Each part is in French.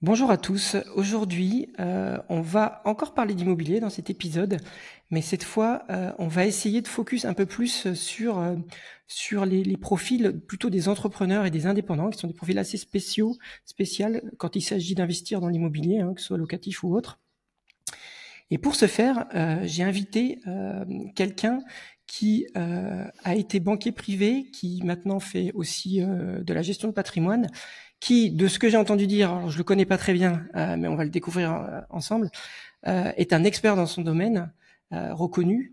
Bonjour à tous. Aujourd'hui, on va encore parler d'immobilier dans cet épisode, mais cette fois, on va essayer de focus un peu plus sur les profils plutôt des entrepreneurs et des indépendants, qui sont des profils assez spécial quand il s'agit d'investir dans l'immobilier, que ce soit locatif ou autre. Et pour ce faire, j'ai invité quelqu'un qui a été banquier privé, qui maintenant fait aussi de la gestion de patrimoine, qui, de ce que j'ai entendu dire, alors je le connais pas très bien, mais on va le découvrir ensemble, est un expert dans son domaine, reconnu,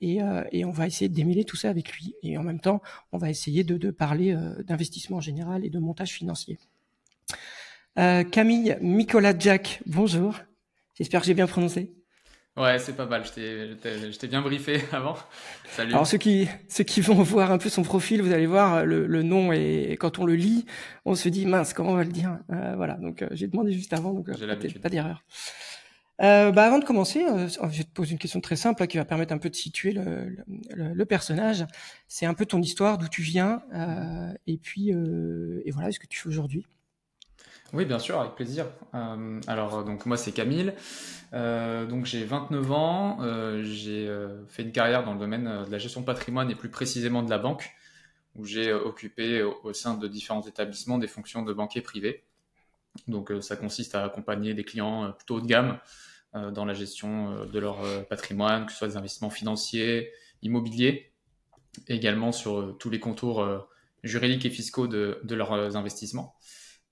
et on va essayer de démêler tout ça avec lui. Et en même temps, on va essayer de parler d'investissement en général et de montage financier. Camille Nicolas Jack, bonjour. J'espère que j'ai bien prononcé. Ouais, c'est pas mal, je t'ai bien briefé avant. Alors Salut. ceux qui vont voir un peu son profil, vous allez voir le nom, et quand on le lit, on se dit mince, comment on va le dire. Voilà, donc j'ai demandé juste avant, donc J'ai pas l'habitude. d'erreur. Avant de commencer, je vais te poser une question très simple qui va permettre un peu de situer le personnage. C'est un peu ton histoire, d'où tu viens, Mhm. et puis et voilà, ce que tu fais aujourd'hui. Oui, bien sûr, avec plaisir. Donc moi c'est Camille. Donc j'ai 29 ans. J'ai fait une carrière dans le domaine de la gestion de patrimoine et plus précisément de la banque, où j'ai occupé au sein de différents établissements des fonctions de banquier privé. Donc ça consiste à accompagner des clients plutôt haut de gamme dans la gestion de leur patrimoine, que ce soit des investissements financiers, immobiliers, et également sur tous les contours juridiques et fiscaux de leurs investissements.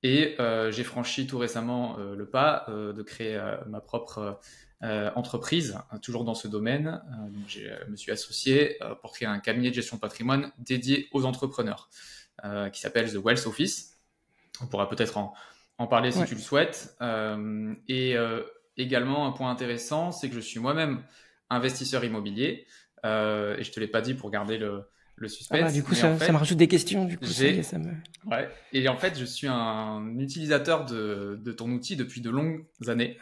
Et j'ai franchi tout récemment le pas de créer ma propre entreprise, toujours dans ce domaine. Donc je me suis associé pour créer un cabinet de gestion de patrimoine dédié aux entrepreneurs, qui s'appelle The Wealth Office. On pourra peut-être en parler si Ouais. tu le souhaites. Également, un point intéressant, c'est que je suis moi-même investisseur immobilier. Et je te l'ai pas dit pour garder le Ah bah du suspense, coup mais en ça me fait, rajoute des questions, du coup ça y est, j'ai ça me. Ouais. Et en fait, je suis un utilisateur de ton outil depuis de longues années,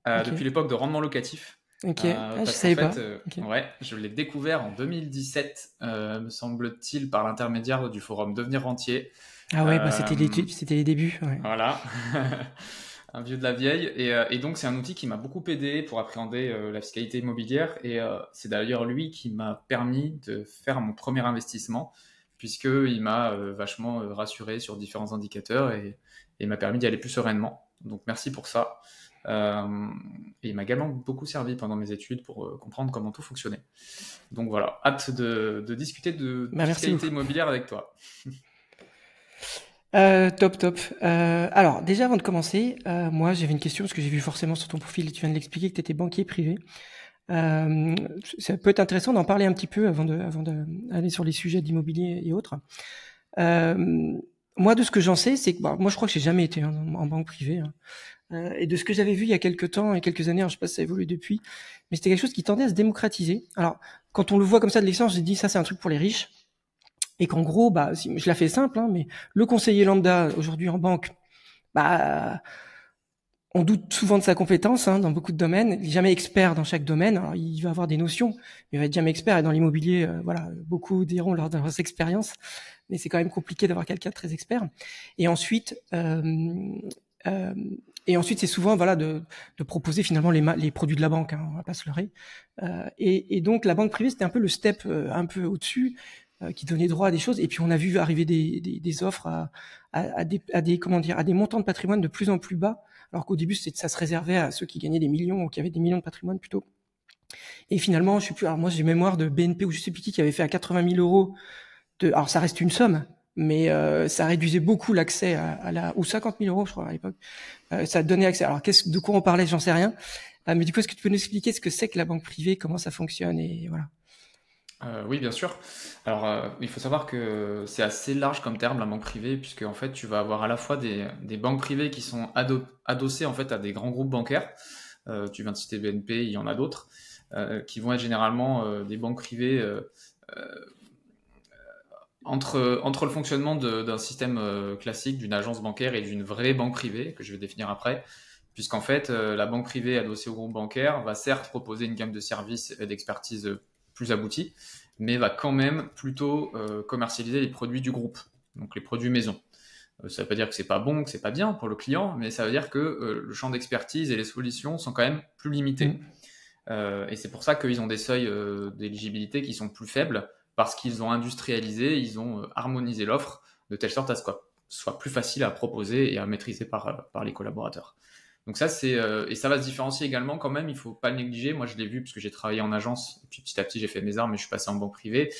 Ah, ok, depuis l'époque de rendement locatif. ok. Ah, je Parce qu'en savais pas. fait, Ok. ouais, je l'ai découvert en 2017, me semble-t-il, par l'intermédiaire du forum Devenir Rentier. Ah ouais, bah Euh, c'était les débuts. Ouais. voilà, un vieux de la vieille. Et donc, c'est un outil qui m'a beaucoup aidé pour appréhender la fiscalité immobilière. Et c'est d'ailleurs lui qui m'a permis de faire mon premier investissement, puisqu'il m'a vachement rassuré sur différents indicateurs et m'a permis d'y aller plus sereinement. Donc, merci pour ça. Euh, et il m'a également beaucoup servi pendant mes études pour comprendre comment tout fonctionnait. Donc voilà, hâte de discuter de Bah merci fiscalité beaucoup. immobilière avec toi. Top, top. Alors, déjà, avant de commencer, moi, j'avais une question parce que j'ai vu forcément sur ton profil, et tu viens de l'expliquer, que tu étais banquier privé. Euh, Ça peut être intéressant d'en parler un petit peu avant d'aller sur les sujets d'immobilier et autres. Euh, Moi, de ce que j'en sais, c'est que moi, je crois que j'ai jamais été en banque privée. Et de ce que j'avais vu il y a quelques temps et quelques années, alors, je sais pas si ça a évolué depuis, mais c'était quelque chose qui tendait à se démocratiser. Alors, quand on le voit comme ça de l'extérieur, j'ai dit ça, c'est un truc pour les riches. Et qu'en gros, si, je la fais simple, mais le conseiller lambda aujourd'hui en banque, bah, on doute souvent de sa compétence dans beaucoup de domaines. Il n'est jamais expert dans chaque domaine. Alors, il va avoir des notions, mais il va être jamais expert. Et dans l'immobilier, voilà, beaucoup diront lors de leurs expériences, mais c'est quand même compliqué d'avoir quelqu'un de très expert. Et ensuite, euh, c'est souvent voilà de proposer finalement les produits de la banque. On va pas se leurrer. Et donc la banque privée, c'était un peu le step un peu au-dessus, qui donnait droit à des choses. Et puis on a vu arriver des offres à des comment dire à des montants de patrimoine de plus en plus bas, alors qu'au début ça se réservait à ceux qui gagnaient des millions ou qui avaient des millions de patrimoine plutôt. Et finalement, je sais plus. Alors moi, j'ai mémoire de BNP ou je sais plus qui avait fait à 80 000 euros de. Alors ça reste une somme, mais ça réduisait beaucoup l'accès à la ou 50 000 euros, je crois à l'époque. Ça donnait accès. Alors de quoi on parlait, j'en sais rien. Mais du coup, est-ce que tu peux nous expliquer ce que c'est que la banque privée, comment ça fonctionne et voilà. Oui, bien sûr. Alors, il faut savoir que c'est assez large comme terme, la banque privée, puisque en fait, tu vas avoir à la fois des banques privées qui sont adossées en fait à des grands groupes bancaires. Tu viens de citer BNP, il y en a d'autres, qui vont être généralement des banques privées euh, entre le fonctionnement d'un système classique, d'une agence bancaire et d'une vraie banque privée, que je vais définir après. Puisqu'en fait, la banque privée adossée au groupe bancaire va certes proposer une gamme de services et d'expertise plus aboutie, mais va quand même plutôt commercialiser les produits du groupe, donc les produits maison. Ça veut pas dire que c'est pas bon, que c'est pas bien pour le client, mais ça veut dire que le champ d'expertise et les solutions sont quand même plus limités. Et c'est pour ça qu'ils ont des seuils d'éligibilité qui sont plus faibles, parce qu'ils ont industrialisé, ils ont harmonisé l'offre de telle sorte à ce que ce soit plus facile à proposer et à maîtriser par les collaborateurs. Donc ça, et ça va se différencier également quand même, il faut pas le négliger. Moi, je l'ai vu parce que j'ai travaillé en agence, et puis petit à petit, j'ai fait mes armes et je suis passé en banque privée.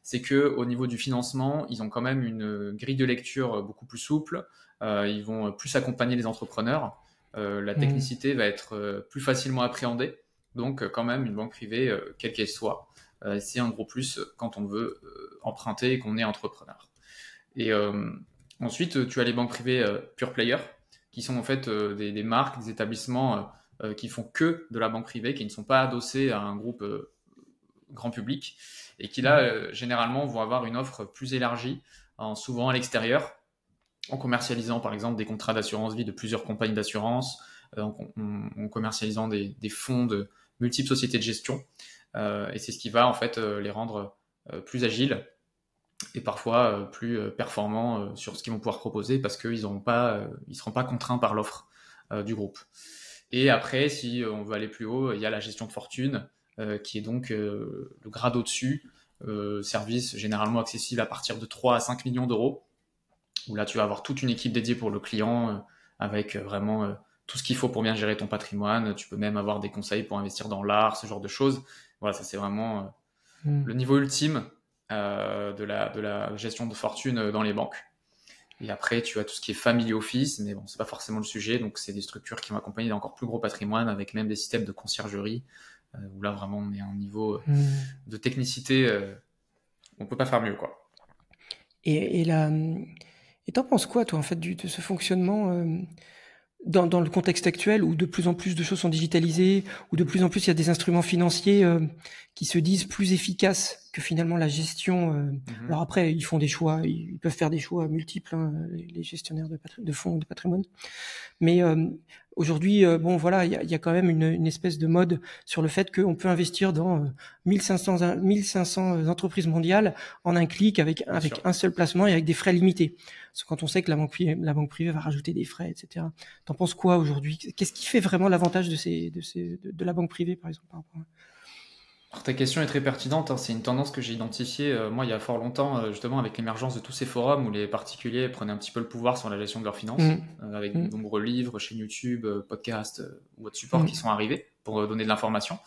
C'est que au niveau du financement, ils ont quand même une grille de lecture beaucoup plus souple. Ils vont plus accompagner les entrepreneurs. La technicité va être plus facilement appréhendée. Donc, quand même, une banque privée, quelle qu'elle soit, c'est un gros plus quand on veut emprunter et qu'on est entrepreneur. Et ensuite, tu as les banques privées pure player, qui sont en fait des marques, des établissements qui font que de la banque privée, qui ne sont pas adossés à un groupe grand public, et qui là, généralement, vont avoir une offre plus élargie, souvent à l'extérieur, en commercialisant par exemple des contrats d'assurance vie de plusieurs compagnies d'assurance, en commercialisant des fonds de multiples sociétés de gestion. Et c'est ce qui va en fait les rendre plus agiles et parfois plus performants sur ce qu'ils vont pouvoir proposer, parce qu'ils ne seront pas contraints par l'offre du groupe. Et après, si on veut aller plus haut, il y a la gestion de fortune, qui est donc le grade au-dessus, service généralement accessible à partir de 3 à 5 millions d'euros, où là tu vas avoir toute une équipe dédiée pour le client, avec vraiment tout ce qu'il faut pour bien gérer ton patrimoine. Tu peux même avoir des conseils pour investir dans l'art, ce genre de choses. Voilà, ça c'est vraiment le niveau ultime de la gestion de fortune dans les banques. Et après, tu as tout ce qui est family office, mais bon, c'est pas forcément le sujet. Donc, c'est des structures qui vont accompagner d'encore plus gros patrimoine, avec même des systèmes de conciergerie, où là, vraiment, on est à un niveau de technicité, on peut pas faire mieux, quoi. Et t'en penses quoi, toi, en fait, de ce fonctionnement dans le contexte actuel, où de plus en plus de choses sont digitalisées, où de plus en plus il y a des instruments financiers qui se disent plus efficaces que finalement la gestion. Alors après, ils font des choix, ils peuvent faire des choix multiples, hein, les gestionnaires de fonds de patrimoine. Mais aujourd'hui, bon voilà, il y a quand même une espèce de mode sur le fait qu'on peut investir dans 1500 entreprises mondiales en un clic, avec un seul placement et avec des frais limités. Parce que quand on sait que la banque privée va rajouter des frais, etc. T'en penses quoi aujourd'hui? Qu'est-ce qui fait vraiment l'avantage de la banque privée, par exemple, par rapport à... Alors, ta question est très pertinente, hein. C'est une tendance que j'ai identifiée, moi, il y a fort longtemps, justement, avec l'émergence de tous ces forums où les particuliers prenaient un petit peu le pouvoir sur la gestion de leurs finances, avec de nombreux livres, chaînes YouTube, podcasts ou autres supports qui sont arrivés pour donner de l'information.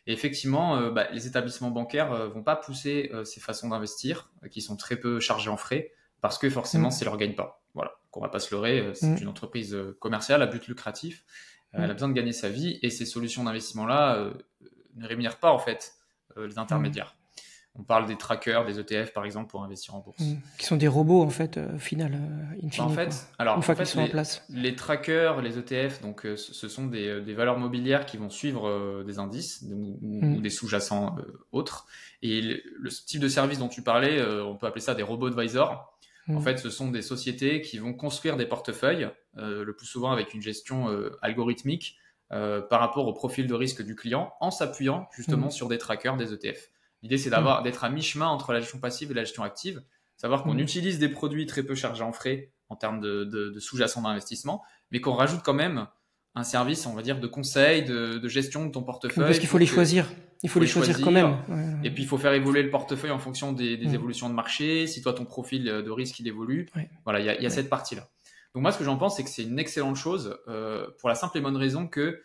Et effectivement, les établissements bancaires vont pas pousser ces façons d'investir, qui sont très peu chargées en frais, parce que forcément, c'est leur gagne-pain. Voilà, qu'on va pas se leurrer, c'est une entreprise commerciale à but lucratif, elle a besoin de gagner sa vie, et ces solutions d'investissement-là ne rémunèrent pas en fait les intermédiaires. On parle des trackers, des ETF par exemple, pour investir en bourse. Qui sont des robots en fait, au final, in fine, en fait, alors, une fois qu'ils sont en place. Les trackers, les ETF, donc ce sont des valeurs mobilières qui vont suivre des indices ou des sous-jacents autres. Et le type de service dont tu parlais, on peut appeler ça des robots advisors. En fait, ce sont des sociétés qui vont construire des portefeuilles, le plus souvent avec une gestion algorithmique, par rapport au profil de risque du client, en s'appuyant justement sur des trackers, des ETF. L'idée, c'est d'être à mi-chemin entre la gestion passive et la gestion active, savoir qu'on utilise des produits très peu chargés en frais en termes de sous-jacents d'investissement, mais qu'on rajoute quand même un service, on va dire, de conseil, de gestion de ton portefeuille. Parce qu'il faut les choisir. Il faut les choisir quand même. Et puis, il faut faire évoluer le portefeuille en fonction des évolutions de marché. Si toi, ton profil de risque, il évolue. Voilà, il y a cette partie-là. Donc moi, ce que j'en pense, c'est que c'est une excellente chose pour la simple et bonne raison que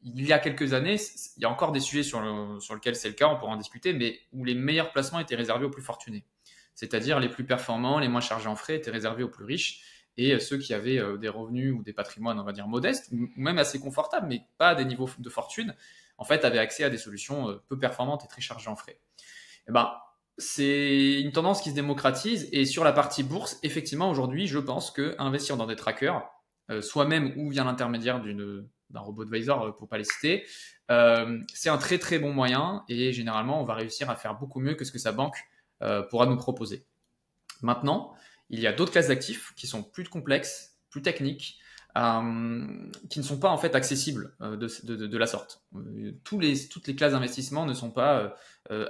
il y a quelques années, il y a encore des sujets sur lesquels c'est le cas, on pourra en discuter, mais où les meilleurs placements étaient réservés aux plus fortunés. C'est-à-dire les plus performants, les moins chargés en frais étaient réservés aux plus riches, et ceux qui avaient des revenus ou des patrimoines, on va dire, modestes, ou même assez confortables, mais pas à des niveaux de fortune, en fait, avaient accès à des solutions peu performantes et très chargées en frais. Et c'est une tendance qui se démocratise, et sur la partie bourse, effectivement, aujourd'hui, je pense qu'investir dans des trackers, soi-même ou via l'intermédiaire d'un robot advisor, pour pas les citer, c'est un très très bon moyen, et généralement, on va réussir à faire beaucoup mieux que ce que sa banque pourra nous proposer. Maintenant, il y a d'autres classes d'actifs qui sont plus complexes, plus techniques, qui ne sont pas en fait accessibles de la sorte. Toutes les classes d'investissement ne sont pas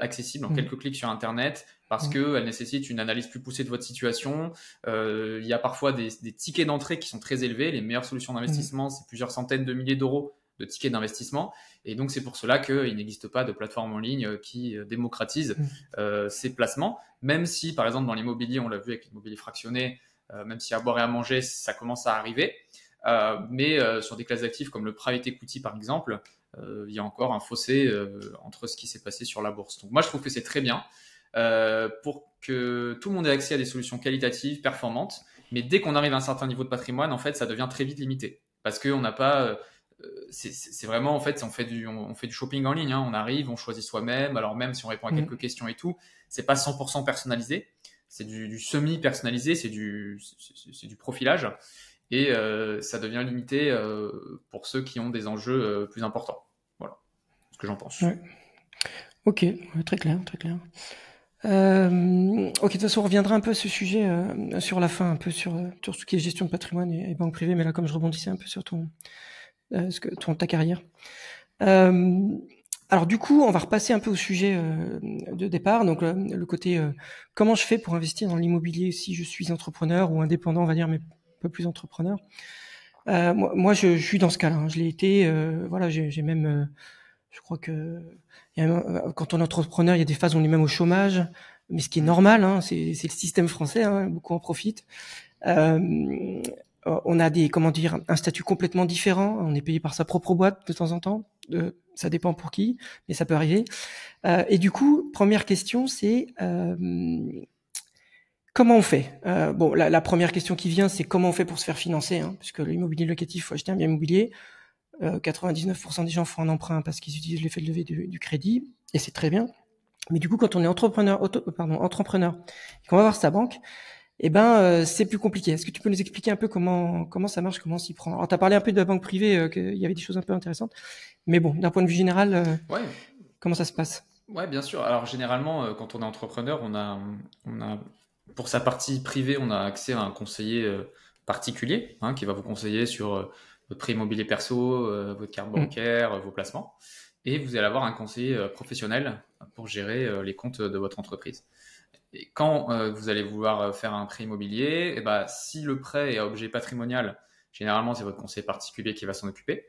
accessibles en quelques clics sur Internet parce qu'elles nécessitent une analyse plus poussée de votre situation. Il y a parfois des tickets d'entrée qui sont très élevés. Les meilleures solutions d'investissement, c'est plusieurs centaines de milliers d'euros de tickets d'investissement. Et donc, c'est pour cela qu'il n'existe pas de plateforme en ligne qui démocratise ces placements. Même si, par exemple, dans l'immobilier, on l'a vu avec l'immobilier fractionné, même si à boire et à manger, ça commence à arriver. Mais sur des classes d'actifs comme le private equity, par exemple, il y a encore un fossé entre ce qui s'est passé sur la bourse. Donc, moi, je trouve que c'est très bien pour que tout le monde ait accès à des solutions qualitatives, performantes. Mais dès qu'on arrive à un certain niveau de patrimoine, en fait, ça devient très vite limité. Parce qu'on n'a pas... c'est vraiment, en fait, on fait du shopping en ligne. Hein. On arrive, on choisit soi-même. Alors même si on répond à quelques questions et tout, c'est pas 100% personnalisé. C'est du semi-personnalisé, c'est du profilage. Et ça devient limité pour ceux qui ont des enjeux plus importants. Voilà ce que j'en pense. Ouais. Ok, très clair, très clair. Ok, de toute façon, on reviendra un peu à ce sujet sur la fin, un peu sur ce qui est gestion de patrimoine et banque privée, mais là, comme je rebondissais un peu sur ta carrière. Alors du coup, on va repasser un peu au sujet de départ, donc le côté comment je fais pour investir dans l'immobilier si je suis entrepreneur ou indépendant, on va dire, mais un peu plus entrepreneur. Moi, je suis dans ce cas-là. Hein. Je l'ai été. Voilà, j'ai même. Je crois que quand on est entrepreneur, il y a des phases où on est même au chômage, mais ce qui est normal. Hein, c'est le système français. Hein, beaucoup en profitent. On a un statut complètement différent. On est payé par sa propre boîte de temps en temps. Ça dépend pour qui, mais ça peut arriver. Et du coup, première question, c'est comment on fait? La première question qui vient, c'est comment on fait pour se faire financer, hein, puisque l'immobilier locatif, il faut acheter un bien immobilier. 99% des gens font un emprunt parce qu'ils utilisent l'effet de levier du crédit, et c'est très bien. Mais du coup, quand on est entrepreneur, et qu'on va voir sa banque, c'est plus compliqué. Est-ce que tu peux nous expliquer un peu comment ça marche, comment on s'y prend? Alors, tu as parlé un peu de la banque privée, qu'il y avait des choses un peu intéressantes, mais bon, d'un point de vue général, comment ça se passe? Ouais, bien sûr. Alors généralement, quand on est entrepreneur, on a pour sa partie privée, on a accès à un conseiller particulier qui va vous conseiller sur votre prêt immobilier perso, votre carte bancaire, vos placements. Et vous allez avoir un conseiller professionnel pour gérer les comptes de votre entreprise. Et quand vous allez vouloir faire un prêt immobilier, si le prêt est à objet patrimonial, généralement c'est votre conseiller particulier qui va s'en occuper.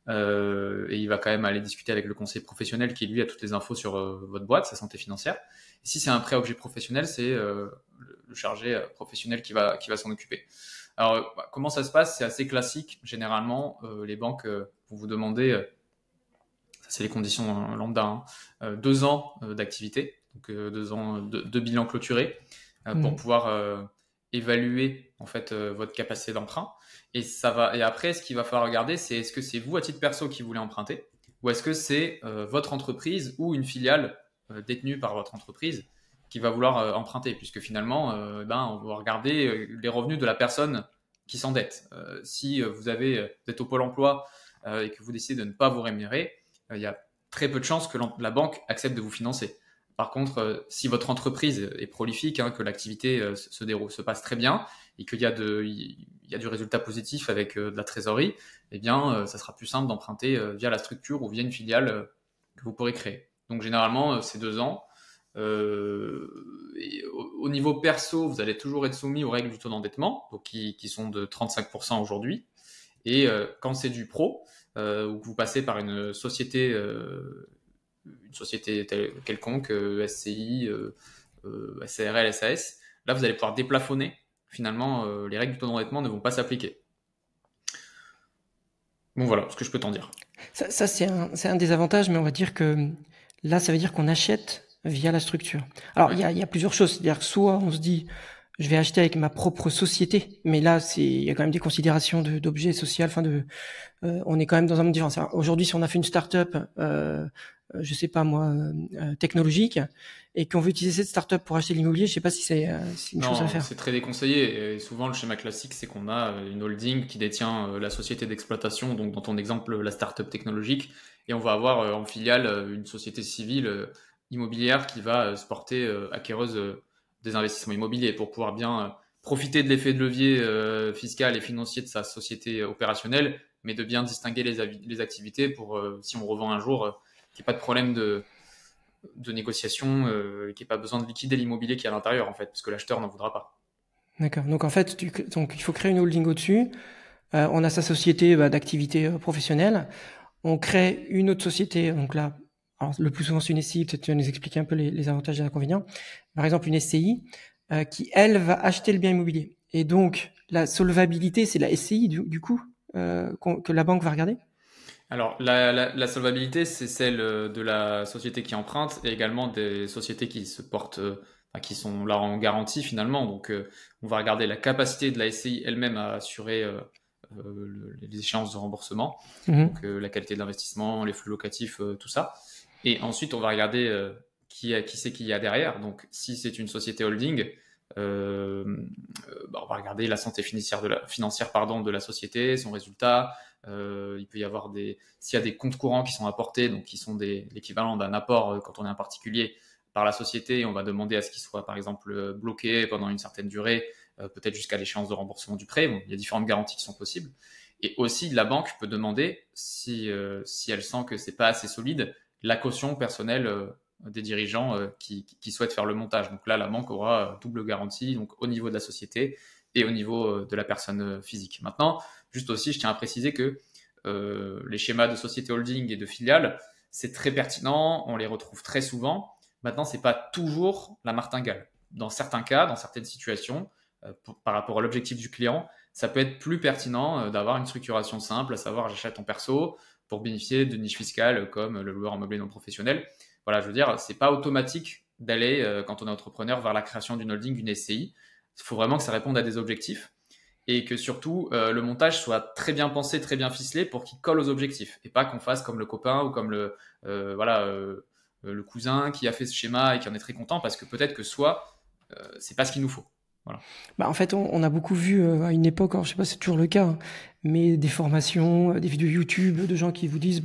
Et il va quand même aller discuter avec le conseiller professionnel qui lui a toutes les infos sur votre boîte, sa santé financière. Et si c'est un prêt à objet professionnel, c'est le chargé professionnel qui va s'en occuper. Alors comment ça se passe? C'est assez classique. Généralement, les banques vont vous demander, ça c'est les conditions lambda, 2 ans d'activité, donc 2 ans de bilan clôturé pour pouvoir évaluer en fait votre capacité d'emprunt. Et après, ce qu'il va falloir regarder, c'est est-ce que c'est vous à titre perso qui voulez emprunter ou est-ce que c'est votre entreprise ou une filiale détenue par votre entreprise qui va vouloir emprunter, puisque finalement, on va regarder les revenus de la personne qui s'endette. Si vous êtes au Pôle emploi et que vous décidez de ne pas vous rémunérer, il y a très peu de chances que la banque accepte de vous financer. Par contre, si votre entreprise est prolifique, que l'activité se passe très bien et qu'il y a du résultat positif avec de la trésorerie, ça sera plus simple d'emprunter via la structure ou via une filiale que vous pourrez créer. Donc généralement, c'est 2 ans. Et au niveau perso, vous allez toujours être soumis aux règles du taux d'endettement, donc qui sont de 35% aujourd'hui. Et quand c'est du pro, ou que vous passez par une société quelconque, SCI, SARL, SAS, là vous allez pouvoir déplafonner. Finalement, les règles du taux d'endettement ne vont pas s'appliquer. Bon voilà ce que je peux t'en dire. Ça c'est un des avantages, mais on va dire que là ça veut dire qu'on achète via la structure. Alors il y a plusieurs choses, c'est-à-dire que soit on se dit je vais acheter avec ma propre société, mais là il y a quand même des considérations d'objet social, on est quand même dans un monde différent. Aujourd'hui, si on a fait une start-up, je sais pas moi, technologique, et qu'on veut utiliser cette start-up pour acheter l'immobilier, je sais pas si c'est une chose à faire. C'est très déconseillé. Et souvent, le schéma classique, c'est qu'on a une holding qui détient la société d'exploitation, donc dans ton exemple, la start-up technologique, et on va avoir en filiale une société civile immobilière qui va se porter acquéreuse des investissements immobiliers pour pouvoir bien profiter de l'effet de levier fiscal et financier de sa société opérationnelle, mais de bien distinguer les activités pour, si on revend un jour, qu'il n'y ait pas de problème de négociation, qu'il n'y ait pas besoin de liquider l'immobilier qui est à l'intérieur, en fait, parce que l'acheteur n'en voudra pas. D'accord. Donc en fait, donc il faut créer une holding au-dessus. On a sa société d'activité professionnelle. On crée une autre société. Donc là, alors, le plus souvent c'est une SCI. Peut-être tu vas nous expliquer un peu les avantages et les inconvénients. Par exemple, une SCI qui, elle, va acheter le bien immobilier. Et donc, la solvabilité, c'est la SCI du coup que la banque va regarder. Alors, la solvabilité, c'est celle de la société qui emprunte et également des sociétés qui se portent, qui sont là en garantie finalement. Donc, on va regarder la capacité de la SCI elle-même à assurer les échéances de remboursement, donc la qualité de l'investissement, les flux locatifs, tout ça. Et ensuite, on va regarder qui c'est qu'il y a derrière. Donc, si c'est une société holding, on va regarder la santé financière de la société, son résultat. Il peut y avoir s'il y a des comptes courants qui sont apportés, donc qui sont l'équivalent d'un apport quand on est un particulier par la société, on va demander à ce qu'ils soient par exemple bloqués pendant une certaine durée, peut-être jusqu'à l'échéance de remboursement du prêt. Bon, il y a différentes garanties qui sont possibles. Et aussi, la banque peut demander, si elle sent que c'est pas assez solide, la caution personnelle des dirigeants qui souhaitent faire le montage. Donc là, la banque aura double garantie, donc au niveau de la société et au niveau de la personne physique. Maintenant, juste aussi, je tiens à préciser que les schémas de société holding et de filiales, c'est très pertinent, on les retrouve très souvent. Maintenant, c'est pas toujours la martingale. Dans certains cas, dans certaines situations, par rapport à l'objectif du client, ça peut être plus pertinent d'avoir une structuration simple, à savoir j'achète en perso pour bénéficier de niches fiscales comme le loueur en meublé non professionnel. Voilà, je veux dire, c'est pas automatique d'aller, quand on est entrepreneur, vers la création d'une holding, d'une SCI. Il faut vraiment que ça réponde à des objectifs et que surtout le montage soit très bien pensé, très bien ficelé pour qu'il colle aux objectifs et pas qu'on fasse comme le copain ou comme le cousin qui a fait ce schéma et qui en est très content parce que peut-être que c'est pas ce qu'il nous faut. Voilà. Bah en fait, on a beaucoup vu à une époque, alors je sais pas si c'est toujours le cas, hein, mais des formations, des vidéos YouTube de gens qui vous disent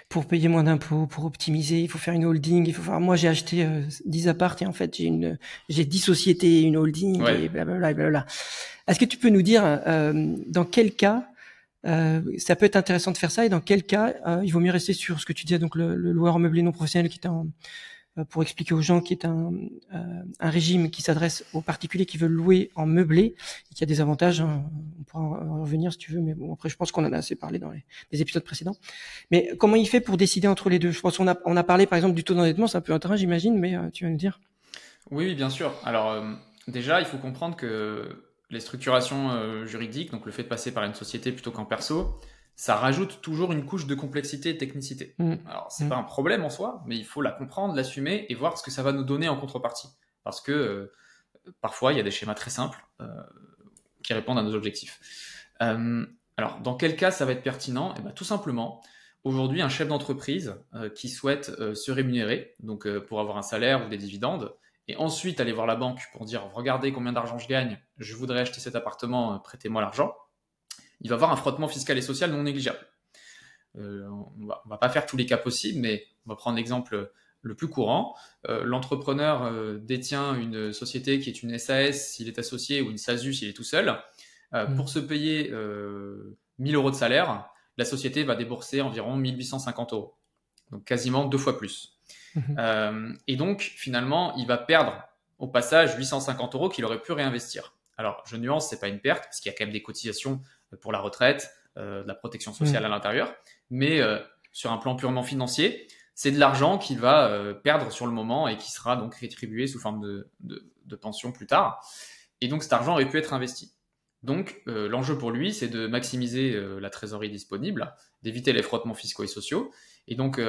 pour payer moins d'impôts, pour optimiser, il faut faire une holding, il faut faire. Moi, j'ai acheté 10 apparts et en fait, j'ai 10 sociétés, une holding Ouais. et blablabla, et blablabla. Est-ce que tu peux nous dire dans quel cas ça peut être intéressant de faire ça et dans quel cas il vaut mieux rester sur ce que tu disais, donc le loueur en meublé non professionnel qui est pour expliquer aux gens qui est un régime qui s'adresse aux particuliers qui veulent louer en meublé et qui a des avantages, hein. On pourra en revenir si tu veux, mais bon, après je pense qu'on en a assez parlé dans les épisodes précédents. Mais comment il fait pour décider entre les deux? Je pense qu'on a parlé par exemple du taux d'endettement, c'est un peu un terrain j'imagine, mais tu vas nous dire. Oui, bien sûr. Alors déjà, il faut comprendre que les structurations juridiques, donc le fait de passer par une société plutôt qu'en perso, ça rajoute toujours une couche de complexité et de technicité. Alors, c'est pas un problème en soi, mais il faut la comprendre, l'assumer et voir ce que ça va nous donner en contrepartie. Parce que parfois, il y a des schémas très simples qui répondent à nos objectifs. Alors, dans quel cas ça va être pertinent? Eh ben, tout simplement, aujourd'hui, un chef d'entreprise qui souhaite se rémunérer, donc pour avoir un salaire ou des dividendes, et ensuite aller voir la banque pour dire regardez combien d'argent je gagne, je voudrais acheter cet appartement, prêtez-moi l'argent. Il va avoir un frottement fiscal et social non négligeable. On va pas faire tous les cas possibles, mais on va prendre l'exemple le plus courant. L'entrepreneur détient une société qui est une SAS s'il est associé ou une SASU s'il est tout seul. Pour se payer 1000 euros de salaire, la société va débourser environ 1850 euros. Donc quasiment 2 fois plus. Et donc finalement, il va perdre au passage 850 euros qu'il aurait pu réinvestir. Alors je nuance, c'est pas une perte, parce qu'il y a quand même des cotisations pour la retraite, de la protection sociale à l'intérieur, mais sur un plan purement financier, c'est de l'argent qu'il va perdre sur le moment et qui sera donc rétribué sous forme de pension plus tard. Et donc cet argent aurait pu être investi. Donc l'enjeu pour lui, c'est de maximiser la trésorerie disponible, d'éviter les frottements fiscaux et sociaux. Et donc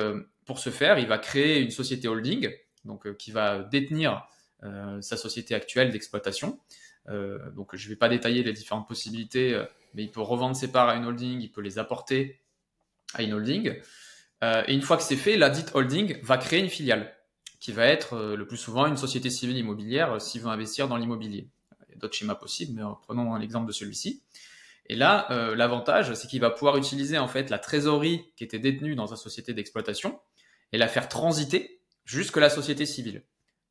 pour ce faire, il va créer une société holding, donc qui va détenir sa société actuelle d'exploitation. Donc je ne vais pas détailler les différentes possibilités, mais il peut revendre ses parts à une holding, il peut les apporter à une holding. Et une fois que c'est fait, la dite holding va créer une filiale qui va être le plus souvent une société civile immobilière s'il veut investir dans l'immobilier. Il y a d'autres schémas possibles, mais prenons l'exemple de celui-ci. Et là, l'avantage, c'est qu'il va pouvoir utiliser en fait la trésorerie qui était détenue dans sa société d'exploitation et la faire transiter jusque la société civile.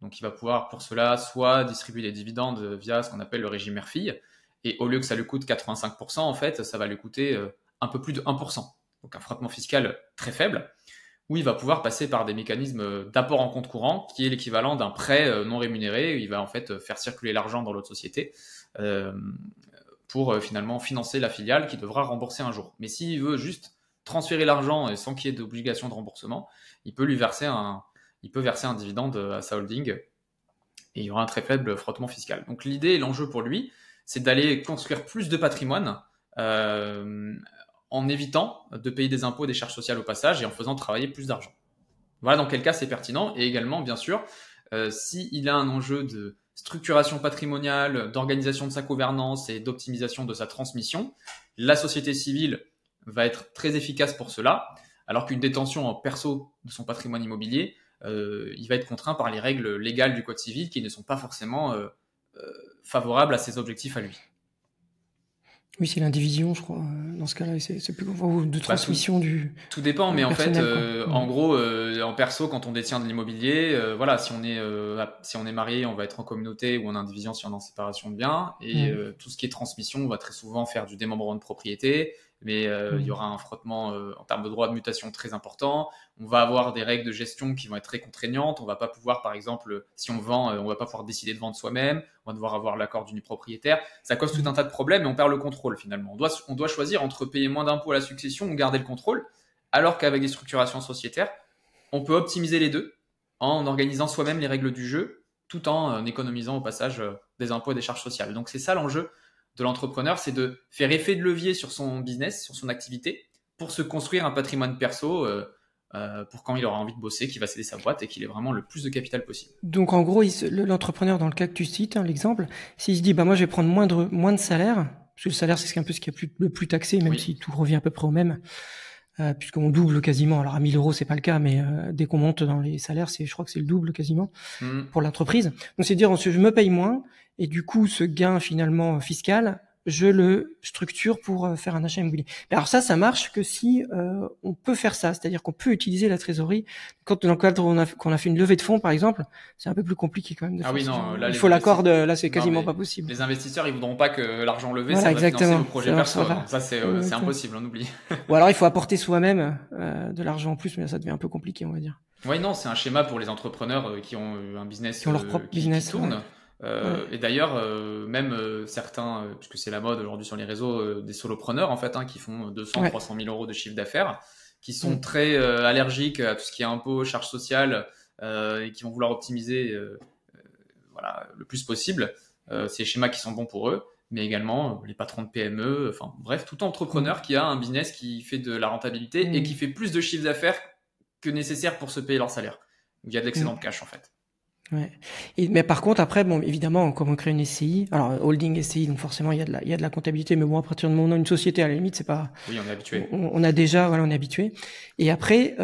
Donc, il va pouvoir, pour cela, soit distribuer des dividendes via ce qu'on appelle le régime mère-fille. Et au lieu que ça lui coûte 85%, en fait, ça va lui coûter un peu plus de 1%. Donc, un frottement fiscal très faible, où il va pouvoir passer par des mécanismes d'apport en compte courant, qui est l'équivalent d'un prêt non rémunéré, où il va en fait faire circuler l'argent dans l'autre société pour finalement financer la filiale qui devra rembourser un jour. Mais s'il veut juste transférer l'argent sans qu'il y ait d'obligation de remboursement, il peut verser un dividende à sa holding et il y aura un très faible frottement fiscal. Donc l'idée et l'enjeu pour lui, c'est d'aller construire plus de patrimoine en évitant de payer des impôts et des charges sociales au passage et en faisant travailler plus d'argent. Voilà dans quel cas c'est pertinent. Et également, bien sûr, s'il a un enjeu de structuration patrimoniale, d'organisation de sa gouvernance et d'optimisation de sa transmission, la société civile va être très efficace pour cela, alors qu'une détention en perso de son patrimoine immobilier, il va être contraint par les règles légales du Code civil qui ne sont pas forcément favorables à ses objectifs à lui. Oui, c'est l'indivision, je crois. Dans ce cas-là, c'est plus ou de transmission tout dépend, mais en fait, en Mmh. gros, en perso, quand on détient de l'immobilier, voilà, si on est marié, on va être en communauté ou en indivision si on est en séparation de biens. Et tout ce qui est transmission, on va très souvent faire du démembrement de propriété, mais il y aura un frottement en termes de droit de mutation très important. On va avoir des règles de gestion qui vont être très contraignantes. On va pas pouvoir, par exemple, si on vend, on va pas pouvoir décider de vendre soi-même. On va devoir avoir l'accord du propriétaire. Ça cause tout un tas de problèmes et on perd le contrôle finalement. On doit choisir entre payer moins d'impôts à la succession ou garder le contrôle, alors qu'avec des structurations sociétaires, on peut optimiser les deux en organisant soi-même les règles du jeu, tout en économisant au passage des impôts et des charges sociales. Donc c'est ça l'enjeu de l'entrepreneur, c'est de faire effet de levier sur son business, sur son activité, pour se construire un patrimoine perso pour quand il aura envie de bosser, qu'il va céder sa boîte et qu'il ait vraiment le plus de capital possible. Donc en gros, l'entrepreneur dans le cas que tu cites, l'exemple, s'il se dit bah moi je vais prendre moins de salaire, parce que le salaire c'est un peu ce qui est le plus taxé, même si tout revient à peu près au même, puisqu'on double quasiment. Alors à 1 000 euros c'est pas le cas, mais dès qu'on monte dans les salaires, je crois que c'est le double quasiment pour l'entreprise. Donc c'est dire je me paye moins et du coup ce gain finalement fiscal, je le structure pour faire un achat immobilier. Mais alors ça marche que si on peut faire ça, c'est-à-dire qu'on peut utiliser la trésorerie. Quand dans le cadre qu'on a fait une levée de fonds par exemple, c'est un peu plus compliqué quand même. Là, il faut l'accord là c'est quasiment pas possible. Les investisseurs ils voudront pas que l'argent levé voilà, ça va financer le projet perso. Ça c'est impossible, on oublie. Ou alors il faut apporter soi-même de l'argent en plus, mais là, ça devient un peu compliqué on va dire. Oui, non, c'est un schéma pour les entrepreneurs qui ont un business qui ont leur propre business qui tourne. Et d'ailleurs, même certains, puisque c'est la mode aujourd'hui sur les réseaux, des solopreneurs en fait, qui font 200, 300 000 euros de chiffre d'affaires, qui sont très allergiques à tout ce qui est impôts, charges sociales, et qui vont vouloir optimiser voilà, le plus possible. C'est des schémas qui sont bons pour eux, mais également les patrons de PME, enfin bref, tout entrepreneur qui a un business qui fait de la rentabilité et qui fait plus de chiffre d'affaires que nécessaire pour se payer leur salaire. Il y a de l'excédent de cash en fait. Ouais. Mais par contre, après, bon, évidemment, comme on crée une SCI, alors holding SCI, donc forcément il y a de la comptabilité, mais bon, à partir du moment où on a une société, à la limite, c'est pas. Oui, on est habitué. On est habitué. Et après,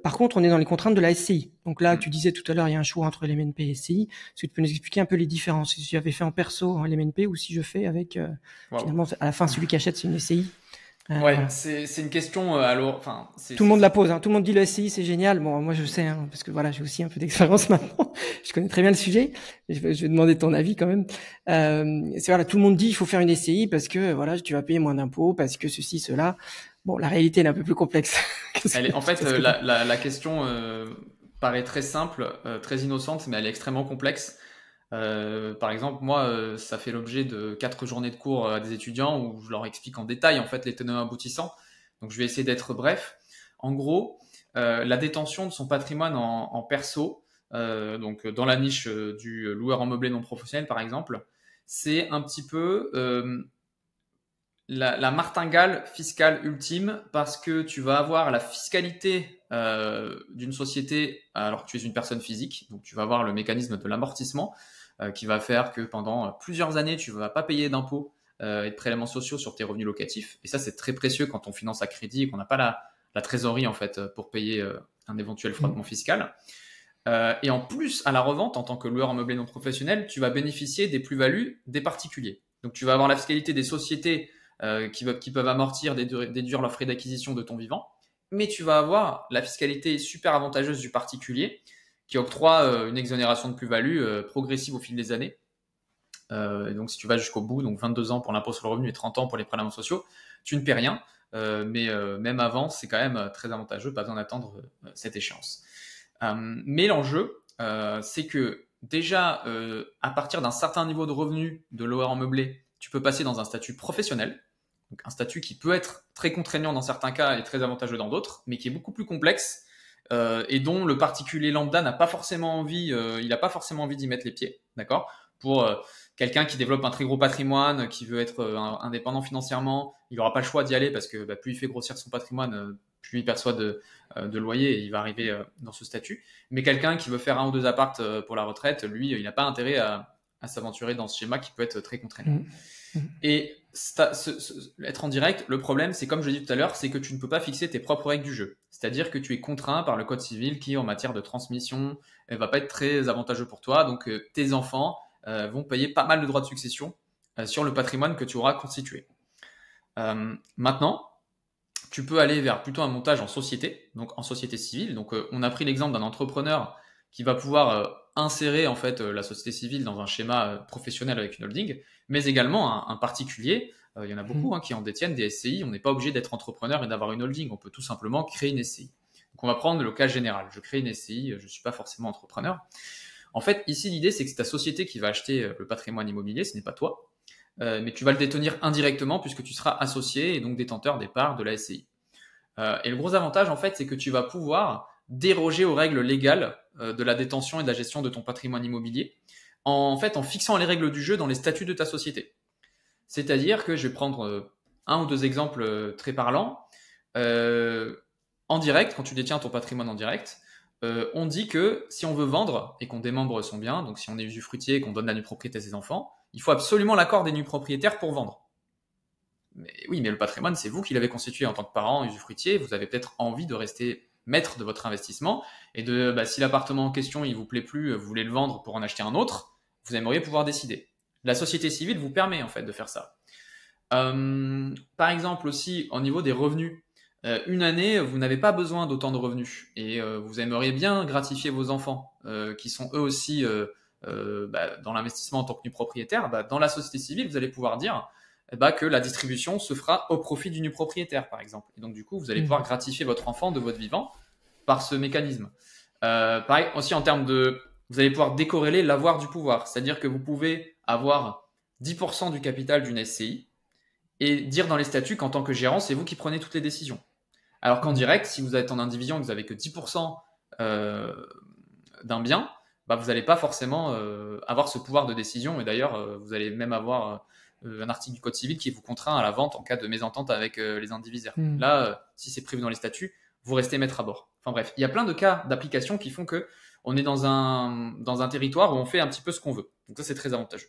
par contre, on est dans les contraintes de la SCI. Donc là, tu disais tout à l'heure, il y a un choix entre l'MNP et SCI. Est-ce que tu peux nous expliquer un peu les différences? Si j'avais fait en perso en LMNP ou si je fais avec finalement à la fin celui qui achète c'est une SCI. Ouais, voilà. C'est une question. Tout le monde la pose. Tout le monde dit le SCI c'est génial. Bon, moi je sais parce que voilà, j'ai aussi un peu d'expérience maintenant. Je connais très bien le sujet. Je vais demander ton avis quand même. C'est voilà, tout le monde dit il faut faire une SCI parce que voilà, tu vas payer moins d'impôts, parce que ceci, cela. Bon, la réalité elle est un peu plus complexe. En fait, la question paraît très simple, très innocente, mais elle est extrêmement complexe. Par exemple, moi, ça fait l'objet de 4 journées de cours à des étudiants où je leur explique en détail en fait les tenants aboutissants. Donc, je vais essayer d'être bref. En gros, la détention de son patrimoine en perso, donc dans la niche du loueur en meublé non professionnel, par exemple, c'est un petit peu la martingale fiscale ultime, parce que tu vas avoir la fiscalité d'une société alors que tu es une personne physique. Donc, tu vas avoir le mécanisme de l'amortissement qui va faire que pendant plusieurs années, tu ne vas pas payer d'impôts et de prélèvements sociaux sur tes revenus locatifs. Et ça, c'est très précieux quand on finance à crédit et qu'on n'a pas la trésorerie en fait pour payer un éventuel frottement fiscal. Et en plus, à la revente, en tant que loueur en meublé non professionnel, tu vas bénéficier des plus-values des particuliers. Donc, tu vas avoir la fiscalité des sociétés qui peuvent amortir, déduire leurs frais d'acquisition de ton vivant. Mais tu vas avoir la fiscalité super avantageuse du particulier qui octroie une exonération de plus-value progressive au fil des années. Donc, si tu vas jusqu'au bout, donc 22 ans pour l'impôt sur le revenu et 30 ans pour les prélèvements sociaux, tu ne paies rien. Mais même avant, c'est quand même très avantageux, pas besoin d'attendre cette échéance. Mais l'enjeu, c'est que déjà, à partir d'un certain niveau de revenu de l'horaire en meublé, tu peux passer dans un statut professionnel, donc un statut qui peut être très contraignant dans certains cas et très avantageux dans d'autres, mais qui est beaucoup plus complexe et dont le particulier lambda n'a pas forcément envie, il n'a pas forcément envie d'y mettre les pieds, d'accord? Pour quelqu'un qui développe un très gros patrimoine, qui veut être indépendant financièrement, il n'aura pas le choix d'y aller parce que plus il fait grossir son patrimoine, plus il perçoit de loyer et il va arriver dans ce statut. Mais quelqu'un qui veut faire 1 ou 2 appartes pour la retraite, lui, il n'a pas intérêt à s'aventurer dans ce schéma qui peut être très contraignant. Et être en direct, le problème, c'est comme je l'ai dit tout à l'heure, c'est que tu ne peux pas fixer tes propres règles du jeu. C'est-à-dire que tu es contraint par le code civil qui, en matière de transmission, va pas être très avantageux pour toi. Donc, tes enfants vont payer pas mal de droits de succession sur le patrimoine que tu auras constitué. Maintenant, tu peux aller vers plutôt un montage en société, donc en société civile. Donc, on a pris l'exemple d'un entrepreneur qui va pouvoir insérer en fait la société civile dans un schéma professionnel avec une holding, mais également un particulier. Il y en a beaucoup qui en détiennent des SCI. On n'est pas obligé d'être entrepreneur et d'avoir une holding. On peut tout simplement créer une SCI. Donc, on va prendre le cas général. Je crée une SCI, je ne suis pas forcément entrepreneur. En fait, ici, l'idée, c'est que c'est ta société qui va acheter le patrimoine immobilier, ce n'est pas toi, mais tu vas le détenir indirectement puisque tu seras associé et donc détenteur des parts de la SCI. Et le gros avantage, en fait, c'est que tu vas pouvoir déroger aux règles légales de la détention et de la gestion de ton patrimoine immobilier, en fixant les règles du jeu dans les statuts de ta société. C'est-à-dire que je vais prendre 1 ou 2 exemples très parlants. En direct, quand tu détiens ton patrimoine en direct, on dit que si on veut vendre et qu'on démembre son bien, donc si on est usufruitier et qu'on donne la nue propriété à ses enfants, il faut absolument l'accord des nus propriétaires pour vendre. Mais oui, mais le patrimoine, c'est vous qui l'avez constitué en tant que parent usufruitier. Vous avez peut-être envie de rester maître de votre investissement et si l'appartement en question il vous plaît plus, vous voulez le vendre pour en acheter un autre, vous aimeriez pouvoir décider. La société civile vous permet en fait de faire ça. Par exemple aussi au niveau des revenus, une année vous n'avez pas besoin d'autant de revenus et vous aimeriez bien gratifier vos enfants qui sont eux aussi dans l'investissement en tant que nu propriétaire. Dans la société civile vous allez pouvoir dire que la distribution se fera au profit du nu propriétaire, par exemple. Et donc, du coup, vous allez pouvoir gratifier votre enfant de votre vivant par ce mécanisme. Pareil, aussi en termes de... Vous allez pouvoir décorréler l'avoir du pouvoir. C'est-à-dire que vous pouvez avoir 10% du capital d'une SCI et dire dans les statuts qu'en tant que gérant, c'est vous qui prenez toutes les décisions. Alors qu'en direct, si vous êtes en indivision et que vous n'avez que 10% d'un bien, vous n'allez pas forcément avoir ce pouvoir de décision. Et d'ailleurs, vous allez même avoir... un article du code civil qui vous contraint à la vente en cas de mésentente avec les indivisaires. Là, si c'est prévu dans les statuts, vous restez maître à bord. Enfin bref, il y a plein de cas d'application qui font que on est dans un territoire où on fait un petit peu ce qu'on veut. Donc ça, c'est très avantageux.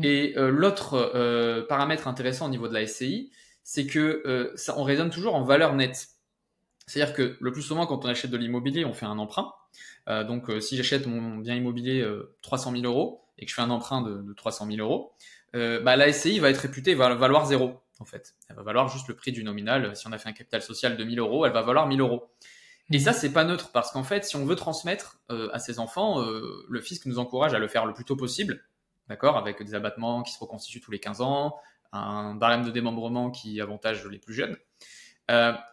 Et l'autre paramètre intéressant au niveau de la SCI, c'est que on raisonne toujours en valeur nette. C'est-à-dire que le plus souvent, quand on achète de l'immobilier, on fait un emprunt. Donc, si j'achète mon bien immobilier 300 000 euros et que je fais un emprunt de 300 000 euros, la SCI va être réputée, va valoir 0, en fait. Elle va valoir juste le prix du nominal. Si on a fait un capital social de 1 000 euros, elle va valoir 1 000 euros. Et ça, c'est pas neutre parce qu'en fait, si on veut transmettre à ses enfants, le fisc nous encourage à le faire le plus tôt possible, d'accord, avec des abattements qui se reconstituent tous les 15 ans, un barème de démembrement qui avantage les plus jeunes.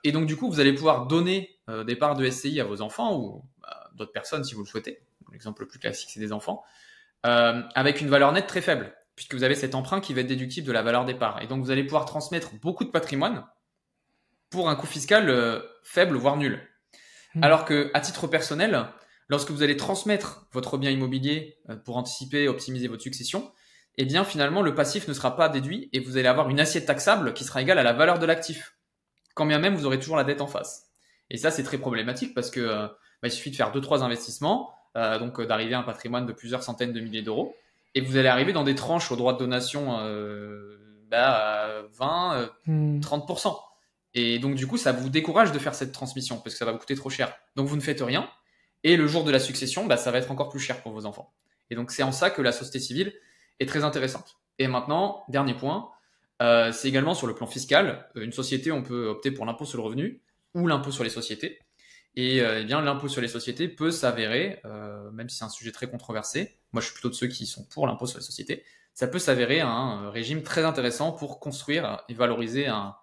Et donc, du coup, vous allez pouvoir donner des parts de SCI à vos enfants ou d'autres personnes si vous le souhaitez. L'exemple le plus classique, c'est des enfants, avec une valeur nette très faible, puisque vous avez cet emprunt qui va être déductible de la valeur des parts. Et donc, vous allez pouvoir transmettre beaucoup de patrimoine pour un coût fiscal faible, voire nul. Alors qu'à titre personnel, lorsque vous allez transmettre votre bien immobilier pour anticiper, optimiser votre succession, eh bien, finalement, le passif ne sera pas déduit et vous allez avoir une assiette taxable qui sera égale à la valeur de l'actif, quand bien même vous aurez toujours la dette en face. Et ça, c'est très problématique parce que il suffit de faire 2-3 investissements, donc d'arriver à un patrimoine de plusieurs centaines de milliers d'euros, et vous allez arriver dans des tranches au droit de donation à 20, 30%. Et donc, du coup, ça vous décourage de faire cette transmission parce que ça va vous coûter trop cher. Donc, vous ne faites rien. Et le jour de la succession, ça va être encore plus cher pour vos enfants. Et donc, c'est en ça que la société civile est très intéressante. Et maintenant, dernier point, c'est également sur le plan fiscal. Une société, on peut opter pour l'impôt sur le revenu ou l'impôt sur les sociétés. Et eh bien, l'impôt sur les sociétés peut s'avérer, même si c'est un sujet très controversé, moi je suis plutôt de ceux qui sont pour l'impôt sur les sociétés, ça peut s'avérer un régime très intéressant pour construire et valoriser un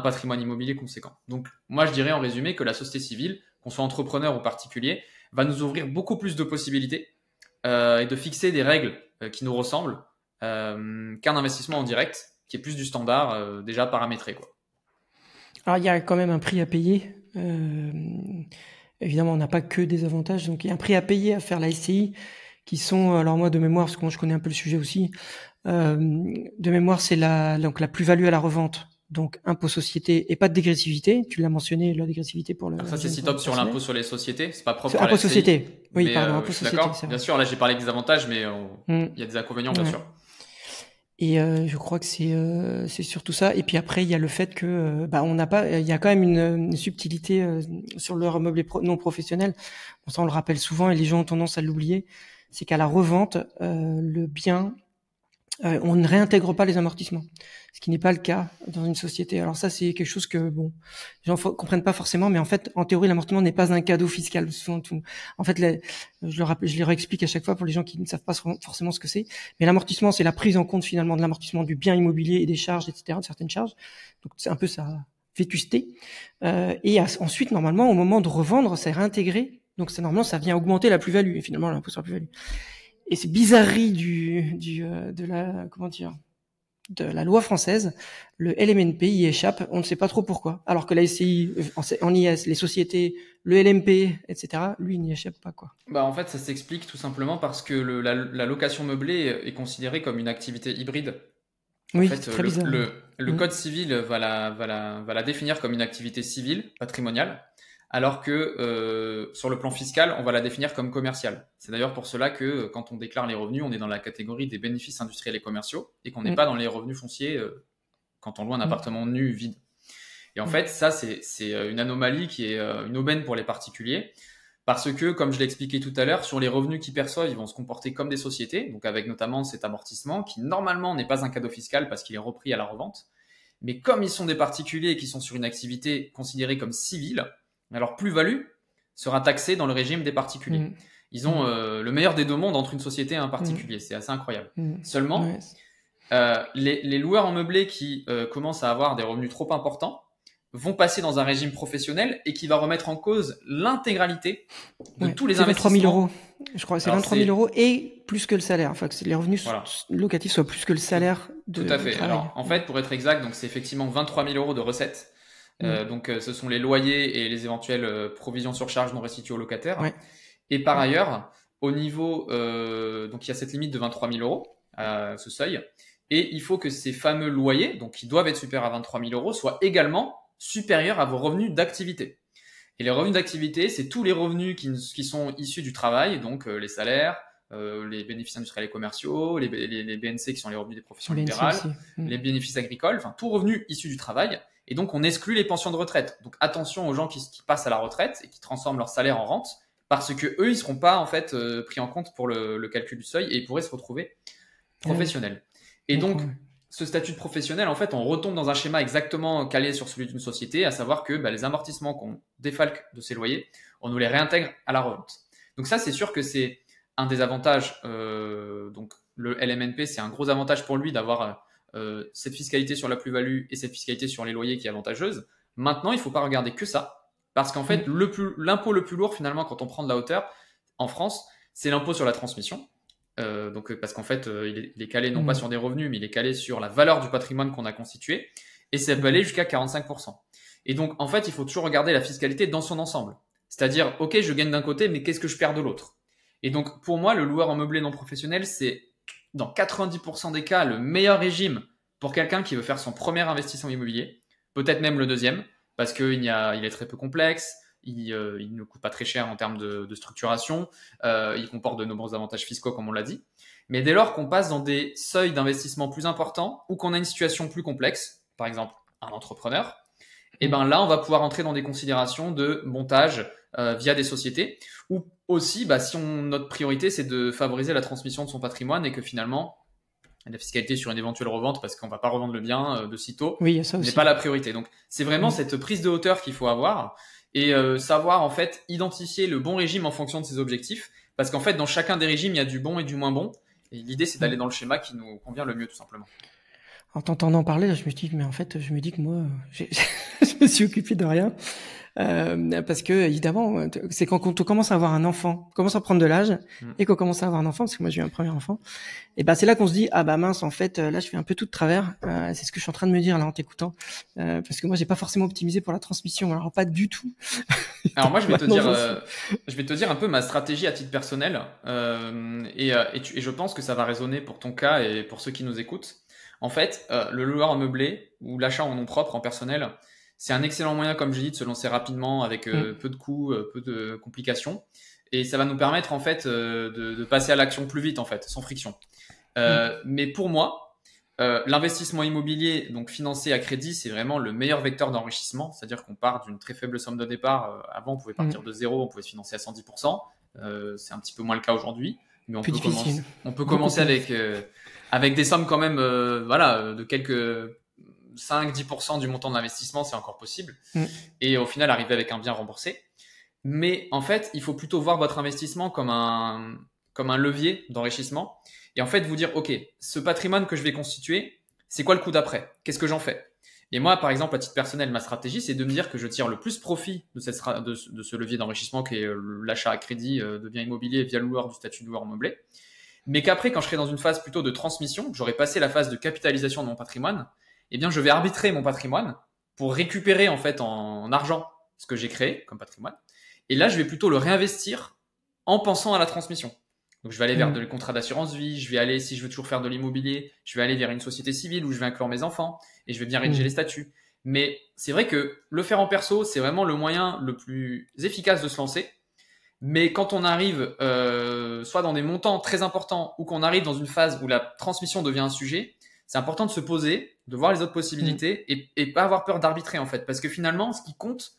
patrimoine immobilier conséquent. Donc moi je dirais en résumé que la société civile, qu'on soit entrepreneur ou particulier, va nous ouvrir beaucoup plus de possibilités et de fixer des règles qui nous ressemblent qu'un investissement en direct, qui est plus du standard déjà paramétré, quoi. Alors, il y a quand même un prix à payer. Évidemment, on n'a pas que des avantages. Donc, il y a un prix à payer à faire la SCI qui sont, alors moi, de mémoire, parce que moi, je connais un peu le sujet aussi, de mémoire, c'est donc la plus-value à la revente. Donc, impôt société et pas de dégressivité. Tu l'as mentionné, la dégressivité pour le. Alors ça, c'est si top sur l'impôt sur les sociétés. C'est pas propre à impôt la SCI. société. Oui, Mais, pardon, impôt je suis société. d'accord. Bien sûr, là, j'ai parlé des avantages, mais il y a des inconvénients, bien sûr. Et je crois que c'est surtout ça. Et puis après, il y a le fait que on n'a pas, il y a quand même une subtilité sur le meublé non professionnel. Bon, ça on le rappelle souvent et les gens ont tendance à l'oublier. C'est qu'à la revente, le bien, on ne réintègre pas les amortissements, ce qui n'est pas le cas dans une société. Alors ça, c'est quelque chose que les gens comprennent pas forcément, mais en fait, en théorie, l'amortissement n'est pas un cadeau fiscal. En fait, je le réexplique à chaque fois pour les gens qui ne savent pas forcément ce que c'est. Mais l'amortissement, c'est la prise en compte finalement de l'amortissement du bien immobilier et des charges, etc., de certaines charges. Donc c'est un peu sa vétusté. Et ensuite, normalement, au moment de revendre, c'est réintégré. Donc normalement, ça vient augmenter la plus-value. Et finalement, l'impôt sur la plus-value. Et c'est bizarrerie de la loi française, le LMNP y échappe, on ne sait pas trop pourquoi. Alors que la SCI, en IS, les sociétés, le LMP, etc., lui, il n'y échappe pas, quoi. En fait, ça s'explique tout simplement parce que la location meublée est considérée comme une activité hybride. Oui, en fait, c'est très bizarre. Le code civil va la définir comme une activité civile, patrimoniale, alors que sur le plan fiscal, on va la définir comme commerciale. C'est d'ailleurs pour cela que quand on déclare les revenus, on est dans la catégorie des bénéfices industriels et commerciaux et qu'on n'est pas dans les revenus fonciers quand on loue un appartement nu, vide. Et en fait, ça, c'est une anomalie qui est une aubaine pour les particuliers parce que, comme je l'ai expliqué tout à l'heure, sur les revenus qu'ils perçoivent, ils vont se comporter comme des sociétés, donc avec notamment cet amortissement qui, normalement, n'est pas un cadeau fiscal parce qu'il est repris à la revente. Mais comme ils sont des particuliers et qui sont sur une activité considérée comme civile, alors plus-value sera taxée dans le régime des particuliers. Ils ont le meilleur des deux mondes entre une société et un particulier. C'est assez incroyable. Seulement, les loueurs en meublé qui commencent à avoir des revenus trop importants vont passer dans un régime professionnel et qui va remettre en cause l'intégralité de tous les investissements. 23 000 euros. Je crois que c'est 23 000 euros et plus que le salaire. Enfin, que les revenus locatifs soient plus que le salaire de Tout à fait. travail. Alors, en fait, pour être exact, donc c'est effectivement 23 000 euros de recettes. Donc, ce sont les loyers et les éventuelles provisions sur charge non restituées aux locataires. Et par ailleurs, au niveau, donc il y a cette limite de 23 000 euros, ce seuil, et il faut que ces fameux loyers, donc qui doivent être supérieurs à 23 000 euros, soient également supérieurs à vos revenus d'activité. Et les revenus d'activité, c'est tous les revenus qui sont issus du travail, donc les salaires, les bénéfices industriels et commerciaux, les BNC qui sont les revenus des professions libérales, les bénéfices agricoles, enfin tout revenu issu du travail. Et donc, on exclut les pensions de retraite. Donc, attention aux gens qui passent à la retraite et qui transforment leur salaire en rente parce que eux, ils seront pas, en fait, pris en compte pour le calcul du seuil et ils pourraient se retrouver professionnels. Et donc, ce statut de professionnel, en fait, on retombe dans un schéma exactement calé sur celui d'une société, à savoir que les amortissements qu'on défalque de ces loyers, on nous les réintègre à la revente. Donc ça, c'est sûr que c'est un des avantages. Donc, le LMNP, c'est un gros avantage pour lui d'avoir cette fiscalité sur la plus-value et cette fiscalité sur les loyers qui est avantageuse. Maintenant, il ne faut pas regarder que ça, parce qu'en fait, l'impôt le plus lourd, finalement, quand on prend de la hauteur, en France, c'est l'impôt sur la transmission. Donc, parce qu'en fait, il est calé non pas sur des revenus, mais il est calé sur la valeur du patrimoine qu'on a constitué, et ça peut aller jusqu'à 45%. Et donc, en fait, il faut toujours regarder la fiscalité dans son ensemble. C'est-à-dire, ok, je gagne d'un côté, mais qu'est-ce que je perds de l'autre? Et donc, pour moi, le loueur en meublé non professionnel, c'est dans 90% des cas, le meilleur régime pour quelqu'un qui veut faire son premier investissement immobilier, peut-être même le deuxième, parce qu'il est très peu complexe, il ne coûte pas très cher en termes de structuration, il comporte de nombreux avantages fiscaux, comme on l'a dit. Mais dès lors qu'on passe dans des seuils d'investissement plus importants ou qu'on a une situation plus complexe, par exemple un entrepreneur, et ben là, on va pouvoir entrer dans des considérations de montage via des sociétés, ou aussi, si notre priorité, c'est de favoriser la transmission de son patrimoine et que finalement, la fiscalité sur une éventuelle revente, parce qu'on ne va pas revendre le bien de sitôt, n'est pas la priorité. Donc, c'est vraiment cette prise de hauteur qu'il faut avoir. et savoir en fait identifier le bon régime en fonction de ses objectifs. Parce qu'en fait, dans chacun des régimes, il y a du bon et du moins bon. Et l'idée, c'est d'aller dans le schéma qui nous convient le mieux, tout simplement. En t'entendant parler, là, je me dis, mais en fait, je me dis que moi, je me suis occupé de rien. Parce que évidemment, c'est quand on commence à avoir un enfant, commence à prendre de l'âge, et qu'on commence à avoir un enfant, parce que moi j'ai eu un premier enfant, et ben c'est là qu'on se dit ah bah mince, en fait là je fais un peu tout de travers. C'est ce que je suis en train de me dire là en t'écoutant, parce que moi j'ai pas forcément optimisé pour la transmission, alors pas du tout. Alors moi je vais te dire un peu ma stratégie à titre personnel, et je pense que ça va résonner pour ton cas et pour ceux qui nous écoutent. En fait, le loueur en meublé ou l'achat en nom propre, en personnel, c'est un excellent moyen, comme j'ai dit, de se lancer rapidement avec peu de coûts, peu de complications. Et ça va nous permettre, en fait, de passer à l'action plus vite, en fait, sans friction. Mais pour moi, l'investissement immobilier, donc financé à crédit, c'est vraiment le meilleur vecteur d'enrichissement. C'est-à-dire qu'on part d'une très faible somme de départ. Avant, on pouvait partir de zéro, on pouvait se financer à 110%. C'est un petit peu moins le cas aujourd'hui. Mais on peut commencer avec des sommes quand même, de quelques 5-10% du montant de l'investissement, c'est encore possible. Et au final, arriver avec un bien remboursé. Mais en fait, il faut plutôt voir votre investissement comme un levier d'enrichissement. Et en fait, vous dire, OK, ce patrimoine que je vais constituer, c'est quoi le coup d'après? Qu'est-ce que j'en fais? Et moi, par exemple, à titre personnel, ma stratégie, c'est de me dire que je tire le plus profit de ce levier d'enrichissement qui est l'achat à crédit de biens immobiliers via le loueur du statut de loueur meublé. Mais qu'après, quand je serai dans une phase plutôt de transmission, j'aurai passé la phase de capitalisation de mon patrimoine, eh bien, je vais arbitrer mon patrimoine pour récupérer en fait en argent ce que j'ai créé comme patrimoine. Et là, je vais plutôt le réinvestir en pensant à la transmission. Donc, je vais aller vers des contrats d'assurance vie, je vais aller, si je veux toujours faire de l'immobilier, je vais aller vers une société civile où je vais inclure mes enfants et je vais bien rédiger les statuts. Mais c'est vrai que le faire en perso, c'est vraiment le moyen le plus efficace de se lancer. Mais quand on arrive soit dans des montants très importants ou qu'on arrive dans une phase où la transmission devient un sujet, c'est important de se poser, de voir les autres possibilités et pas avoir peur d'arbitrer en fait. Parce que finalement, ce qui compte,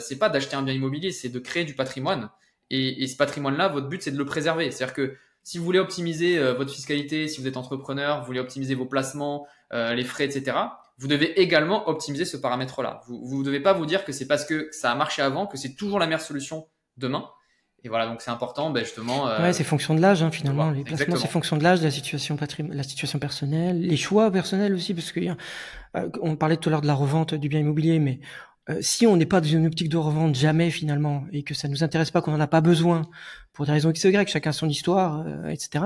c'est pas d'acheter un bien immobilier, c'est de créer du patrimoine. Et ce patrimoine-là, votre but, c'est de le préserver. C'est-à-dire que si vous voulez optimiser votre fiscalité, si vous êtes entrepreneur, vous voulez optimiser vos placements, les frais, etc., vous devez également optimiser ce paramètre-là. Vous ne devez pas vous dire que c'est parce que ça a marché avant que c'est toujours la meilleure solution demain. Et voilà, donc c'est important, justement. Ouais, c'est fonction de l'âge, finalement. Les placements, c'est fonction de l'âge, de la situation personnelle, les choix personnels aussi, parce que on parlait tout à l'heure de la revente du bien immobilier, mais si on n'est pas dans une optique de revente jamais finalement, et que ça nous intéresse pas, qu'on en a pas besoin pour des raisons X ou Y, chacun son histoire, etc.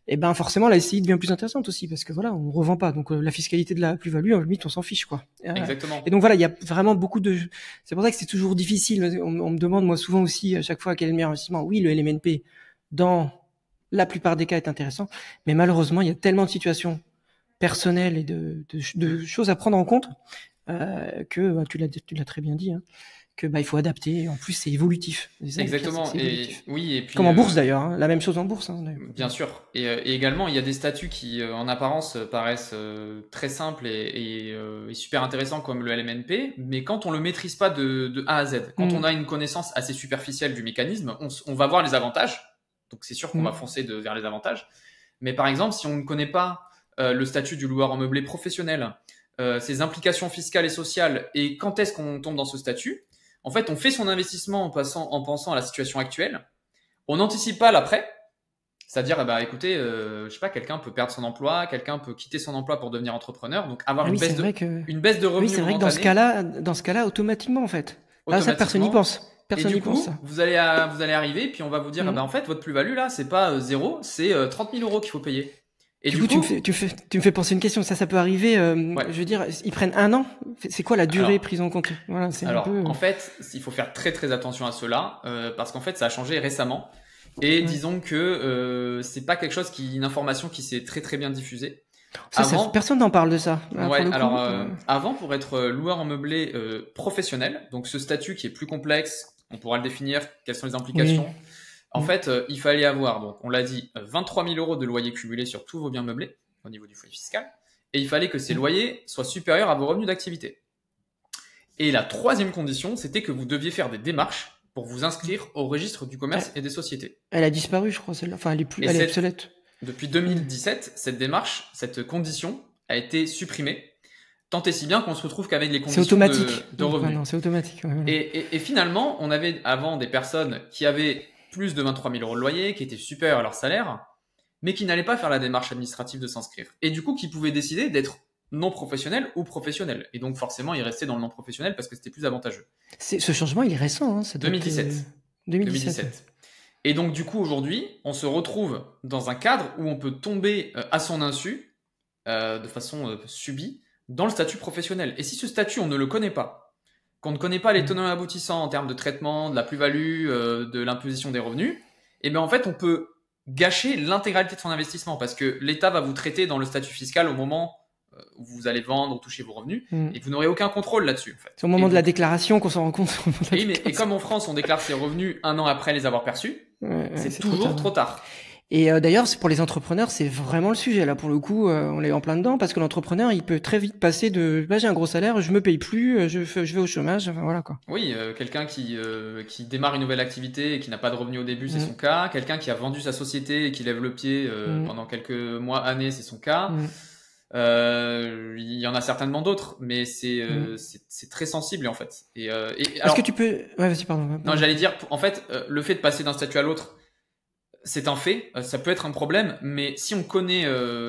Et ben forcément la SCI devient plus intéressante aussi, parce que voilà, on revend pas, donc la fiscalité de la plus-value, en limite, on s'en fiche quoi. Exactement. Et donc voilà, il y a vraiment beaucoup de. C'est pour ça que c'est toujours difficile. On me demande moi souvent aussi à chaque fois quel est le meilleur investissement. Oui, le LMNP dans la plupart des cas est intéressant, mais malheureusement il y a tellement de situations personnelles et de choses à prendre en compte que tu l'as très bien dit. Que il faut adapter, et en plus c'est évolutif. Exactement. Et puis comme en bourse d'ailleurs, la même chose en bourse. Bien sûr. Et également, il y a des statuts qui, en apparence, paraissent très simples et super intéressants comme le LMNP, mais quand on le maîtrise pas de A à Z, quand on a une connaissance assez superficielle du mécanisme, on va voir les avantages. Donc c'est sûr qu'on va foncer vers les avantages. Mais par exemple, si on ne connaît pas le statut du loueur en meublé professionnel, ses implications fiscales et sociales, et quand est-ce qu'on tombe dans ce statut, en fait, on fait son investissement en pensant à la situation actuelle. On n'anticipe pas l'après. C'est-à-dire, écoutez, je sais pas, quelqu'un peut perdre son emploi, quelqu'un peut quitter son emploi pour devenir entrepreneur, donc avoir une baisse de revenus. Oui, c'est vrai que dans ce cas-là, automatiquement, en fait. Là, ça, personne n'y pense. Personne n'y pense. Vous allez arriver, puis on va vous dire, en fait, votre plus-value, là, c'est pas 0, c'est 30 000 € qu'il faut payer. Et du coup, tu me fais penser une question. Ça peut arriver. Je veux dire, ils prennent 1 an. C'est quoi la durée prise en compte? Voilà, en fait, il faut faire très très attention à cela parce qu'en fait, ça a changé récemment. Et disons que c'est pas quelque chose une information qui s'est très très bien diffusée. Personne n'en parle de ça. Avant, pour être loueur en meublé professionnel, donc ce statut qui est plus complexe, on pourra le définir. Quelles sont les implications? En fait, il fallait avoir, donc on l'a dit, 23 000 € de loyer cumulé sur tous vos biens meublés au niveau du foyer fiscal, et il fallait que ces loyers soient supérieurs à vos revenus d'activité. Et la troisième condition, c'était que vous deviez faire des démarches pour vous inscrire au registre du commerce et des sociétés. Elle a disparu, je crois, celle-là. Enfin, elle est obsolète. Depuis 2017, cette condition a été supprimée. Tant et si bien qu'on se retrouve qu'avec les C'est conditions automatique. de revenus. Non, c'est automatique. Ouais, voilà. Et finalement, on avait avant des personnes qui avaient plus de 23 000 euros de loyer, qui étaient supérieurs à leur salaire, mais qui n'allaient pas faire la démarche administrative de s'inscrire. Et du coup, qui pouvaient décider d'être non professionnel ou professionnel. Et donc, forcément, ils restaient dans le non professionnel parce que c'était plus avantageux. Ce changement, il est récent. Hein, ça doit 2017. être, 2017. Et donc, du coup, aujourd'hui, on se retrouve dans un cadre où on peut tomber à son insu, de façon subie, dans le statut professionnel. Et si ce statut, on ne le connaît pas, qu'on ne connaît pas les tenants et aboutissants en termes de traitement, de la plus-value, de l'imposition des revenus, et bien en fait, on peut gâcher l'intégralité de son investissement parce que l'État va vous traiter dans le statut fiscal au moment où vous allez vendre ou toucher vos revenus et vous n'aurez aucun contrôle là-dessus. En fait. C'est au moment de la déclaration qu'on s'en rend compte. Et comme en France, on déclare ses revenus 1 an après les avoir perçus, c'est toujours trop tard. Et d'ailleurs, c'est pour les entrepreneurs, c'est vraiment le sujet. Là, pour le coup, on est en plein dedans parce que l'entrepreneur, il peut très vite passer de j'ai un gros salaire, je me paye plus, je vais au chômage, enfin, voilà quoi. Oui, quelqu'un qui démarre une nouvelle activité et qui n'a pas de revenus au début, c'est son cas. Quelqu'un qui a vendu sa société et qui lève le pied pendant quelques mois, années, c'est son cas. Il y en a certainement d'autres, mais c'est très sensible en fait. Est-ce que tu peux... Ouais, vas-y, pardon. Non, j'allais dire, en fait, le fait de passer d'un statut à l'autre, c'est un fait, ça peut être un problème, mais si on connaît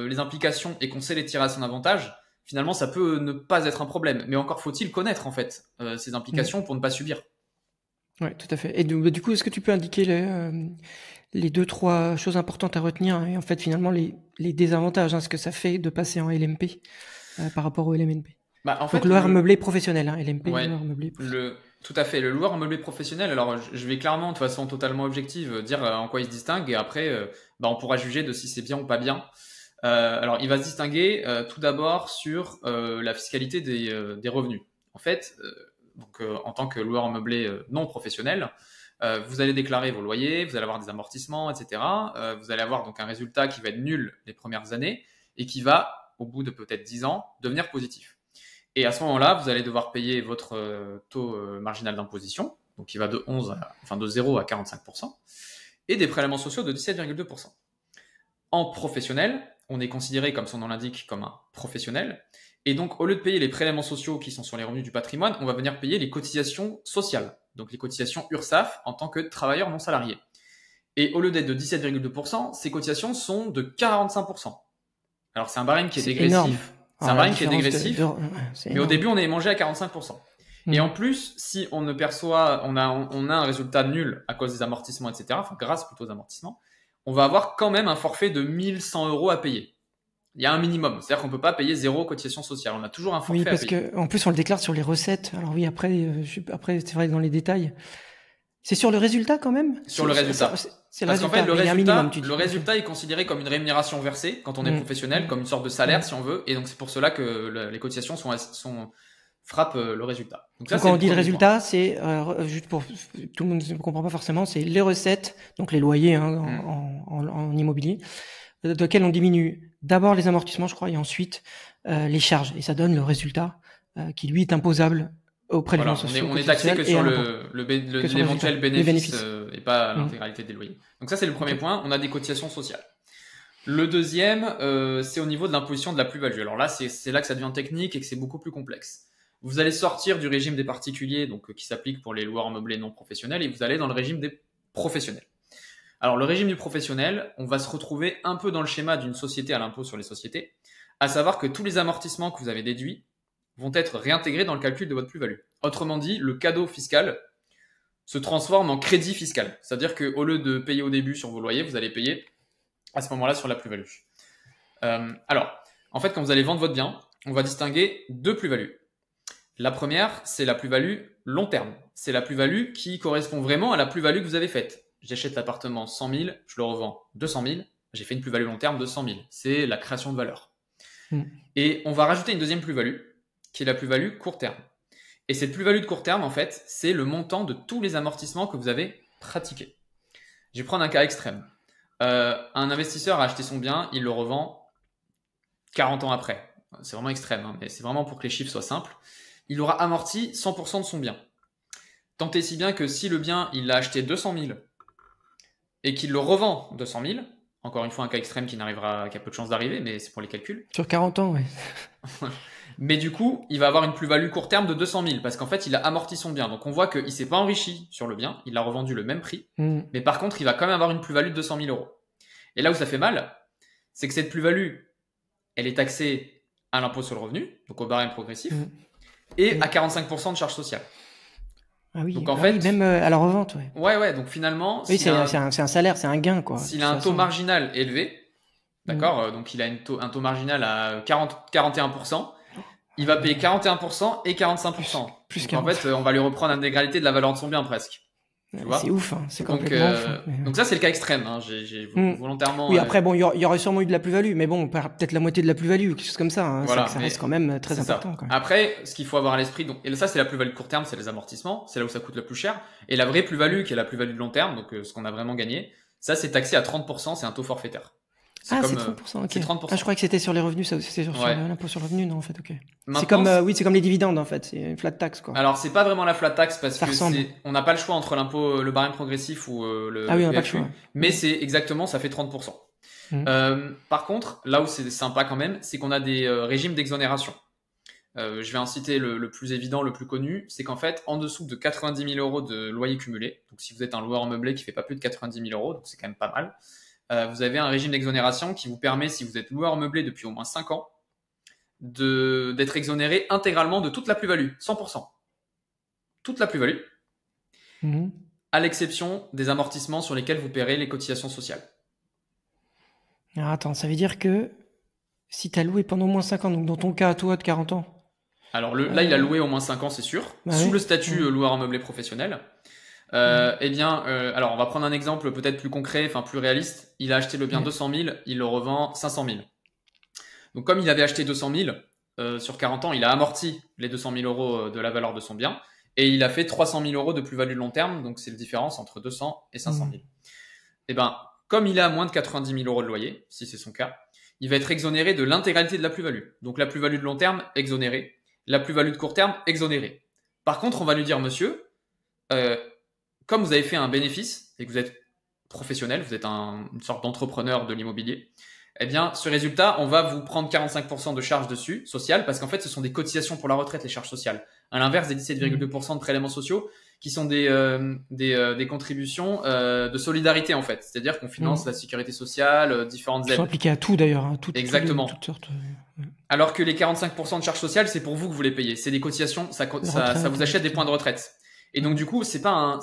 les implications et qu'on sait les tirer à son avantage, finalement, ça peut ne pas être un problème. Mais encore faut-il connaître en fait ces implications pour ne pas subir. Ouais, tout à fait. Et du coup, est-ce que tu peux indiquer les 2-3 choses importantes à retenir et en fait finalement les désavantages, ce que ça fait de passer en LMP par rapport au LMNP. En fait, donc loueur meublé professionnel, LMP, ouais, loueur meublé professionnel. Tout à fait, le loueur meublé professionnel. Alors je vais clairement, de façon totalement objective, dire en quoi il se distingue et après on pourra juger de si c'est bien ou pas bien. Alors il va se distinguer tout d'abord sur la fiscalité des revenus. En fait, en tant que loueur meublé non professionnel, vous allez déclarer vos loyers, vous allez avoir des amortissements, etc. Vous allez avoir donc un résultat qui va être nul les premières années et qui va, au bout de peut-être 10 ans, devenir positif. Et à ce moment-là, vous allez devoir payer votre taux marginal d'imposition, donc qui va de 0 à 45%, et des prélèvements sociaux de 17,2%. En professionnel, on est considéré, comme son nom l'indique, comme un professionnel. Et donc, au lieu de payer les prélèvements sociaux qui sont sur les revenus du patrimoine, on va venir payer les cotisations sociales, donc les cotisations URSSAF en tant que travailleur non salarié. Et au lieu d'être de 17,2%, ces cotisations sont de 45%. Alors, c'est un barème qui est dégressif. Énorme. C'est un barème qui est dégressif, mais au début, on est mangé à 45%. Et en plus, si on ne perçoit, on a un résultat nul à cause des amortissements, etc., enfin grâce plutôt aux amortissements, on va avoir quand même un forfait de 1 100 € à payer. Il y a un minimum, c'est-à-dire qu'on peut pas payer 0 cotisation sociale. On a toujours un forfait à payer. Oui, parce que en plus on le déclare sur les recettes. Alors oui, après c'est vrai que dans les détails, c'est sur le résultat quand même. Sur le résultat. Parce qu'en fait, le résultat est considéré comme une rémunération versée quand on est professionnel, comme une sorte de salaire si on veut, et donc c'est pour cela que les cotisations frappent le résultat. Donc quand on dit le résultat, c'est juste pour tout le monde ne comprend pas forcément, c'est les recettes, donc les loyers en immobilier, de laquelle on diminue d'abord les amortissements, je crois, et ensuite les charges, et ça donne le résultat qui lui est imposable auprès des sociaux. On est taxé que sur l'éventuel bénéfice et pas l'intégralité des loyers. Donc ça, c'est le premier point. On a des cotisations sociales. Le deuxième, c'est au niveau de l'imposition de la plus-value. Alors là, c'est là que ça devient technique et que c'est beaucoup plus complexe. Vous allez sortir du régime des particuliers, donc qui s'applique pour les loueurs meublés non professionnels, et vous allez dans le régime des professionnels. Alors le régime du professionnel, on va se retrouver un peu dans le schéma d'une société à l'impôt sur les sociétés, à savoir que tous les amortissements que vous avez déduits vont être réintégrés dans le calcul de votre plus-value. Autrement dit, le cadeau fiscal se transforme en crédit fiscal. C'est-à-dire qu'au lieu de payer au début sur vos loyers, vous allez payer à ce moment-là sur la plus-value. Alors, en fait, quand vous allez vendre votre bien, on va distinguer deux plus-values. La première, c'est la plus-value long terme. C'est la plus-value qui correspond vraiment à la plus-value que vous avez faite. J'achète l'appartement 100 000, je le revends 200 000, j'ai fait une plus-value long terme de 100 000. C'est la création de valeur. Et on va rajouter une deuxième plus-value, qui est la plus-value court terme. Et cette plus-value de court terme, en fait, c'est le montant de tous les amortissements que vous avez pratiqués. Je vais prendre un cas extrême. Un investisseur a acheté son bien, il le revend 40 ans après. C'est vraiment extrême, mais c'est vraiment pour que les chiffres soient simples. Il aura amorti 100% de son bien. Tant et si bien que si le bien, il l'a acheté 200 000 et qu'il le revend 200 000, encore une fois un cas extrême qui a peu de chance d'arriver, mais c'est pour les calculs. Sur 40 ans, oui. Mais du coup, il va avoir une plus-value court terme de 200 000 parce qu'en fait, il a amorti son bien. Donc, on voit qu'il s'est pas enrichi sur le bien. Il l'a revendu le même prix. Mais par contre, il va quand même avoir une plus-value de 200 000 euros. Et là où ça fait mal, c'est que cette plus-value, elle est taxée à l'impôt sur le revenu, donc au barème progressif, et à 45% de charges sociales. Ah oui, donc en fait, même à la revente, ouais. Ouais, donc finalement... Oui, c'est un salaire, c'est un gain, quoi. S'il a un taux marginal élevé, d'accord, donc il a un taux marginal à 41%, il va payer 41% et 45%. Plus donc 40. En fait, on va lui reprendre l'intégralité de la valeur de son bien presque. C'est ouf, hein. C'est complètement ouf. Donc ça, c'est le cas extrême. Hein. J'ai volontairement... Oui, après, bon, il y aurait sûrement eu de la plus-value, mais bon, peut-être la moitié de la plus-value, quelque chose comme ça. Hein. Voilà, ça reste quand même très important. Quand même. Après, ce qu'il faut avoir à l'esprit, et ça, c'est la plus-value de court terme, c'est les amortissements, c'est là où ça coûte le plus cher. Et la vraie plus-value, qui est la plus-value de long terme, donc ce qu'on a vraiment gagné, ça, c'est taxé à 30%, c'est un taux forfaitaire. C'est 30%, ok. C'est 30%. Ah, je crois que c'était sur les revenus, ça aussi, c'est sur l'impôt sur le revenu, non, en fait, ok. Maintenant, c'est comme les dividendes, en fait, c'est une flat tax, quoi. Alors, c'est pas vraiment la flat tax parce que on n'a pas le choix entre le barème progressif ou le on n'a pas le PFU, choix. Mais c'est exactement, ça fait 30%. Par contre, là où c'est sympa quand même, c'est qu'on a des régimes d'exonération. Je vais en citer le plus évident, le plus connu, c'est qu'en fait, en dessous de 90 000 euros de loyer cumulé, donc si vous êtes un loueur meublé qui fait pas plus de 90 000 euros, donc c'est quand même pas mal, vous avez un régime d'exonération qui vous permet, si vous êtes loueur meublé depuis au moins 5 ans, d'être exonéré intégralement de toute la plus-value, 100%. Toute la plus-value, à l'exception des amortissements sur lesquels vous paierez les cotisations sociales. Alors attends, ça veut dire que si tu as loué pendant au moins 5 ans, donc dans ton cas, toi, de 40 ans... Alors là, il a loué au moins 5 ans, c'est sûr, sous le statut loueur meublé professionnel. Alors on va prendre un exemple peut-être plus concret, plus réaliste. Il a acheté le bien 200 000, il le revend 500 000. Donc comme il avait acheté 200 000 sur 40 ans, il a amorti les 200 000 euros de la valeur de son bien et il a fait 300 000 euros de plus-value de long terme, donc c'est la différence entre 200 et 500 000. Et comme il a moins de 90 000 euros de loyer, si c'est son cas, il va être exonéré de l'intégralité de la plus-value. Donc la plus-value de long terme, exonérée. La plus-value de court terme, exonérée. Par contre, on va lui dire, monsieur, comme vous avez fait un bénéfice et que vous êtes professionnel, vous êtes une sorte d'entrepreneur de l'immobilier, eh bien, ce résultat, on va vous prendre 45% de charges dessus, sociales, parce qu'en fait, ce sont des cotisations pour la retraite, les charges sociales. À l'inverse des 17,2% de prélèvements sociaux, qui sont des contributions de solidarité, en fait. C'est-à-dire qu'on finance la sécurité sociale, différentes aides. Ils sont appliqués à tout, d'ailleurs. Hein, Exactement. Toutes sortes. Alors que les 45% de charges sociales, c'est pour vous que vous les payez. C'est des cotisations, ça vous achète des points de retraite. Et donc du coup, c'est pas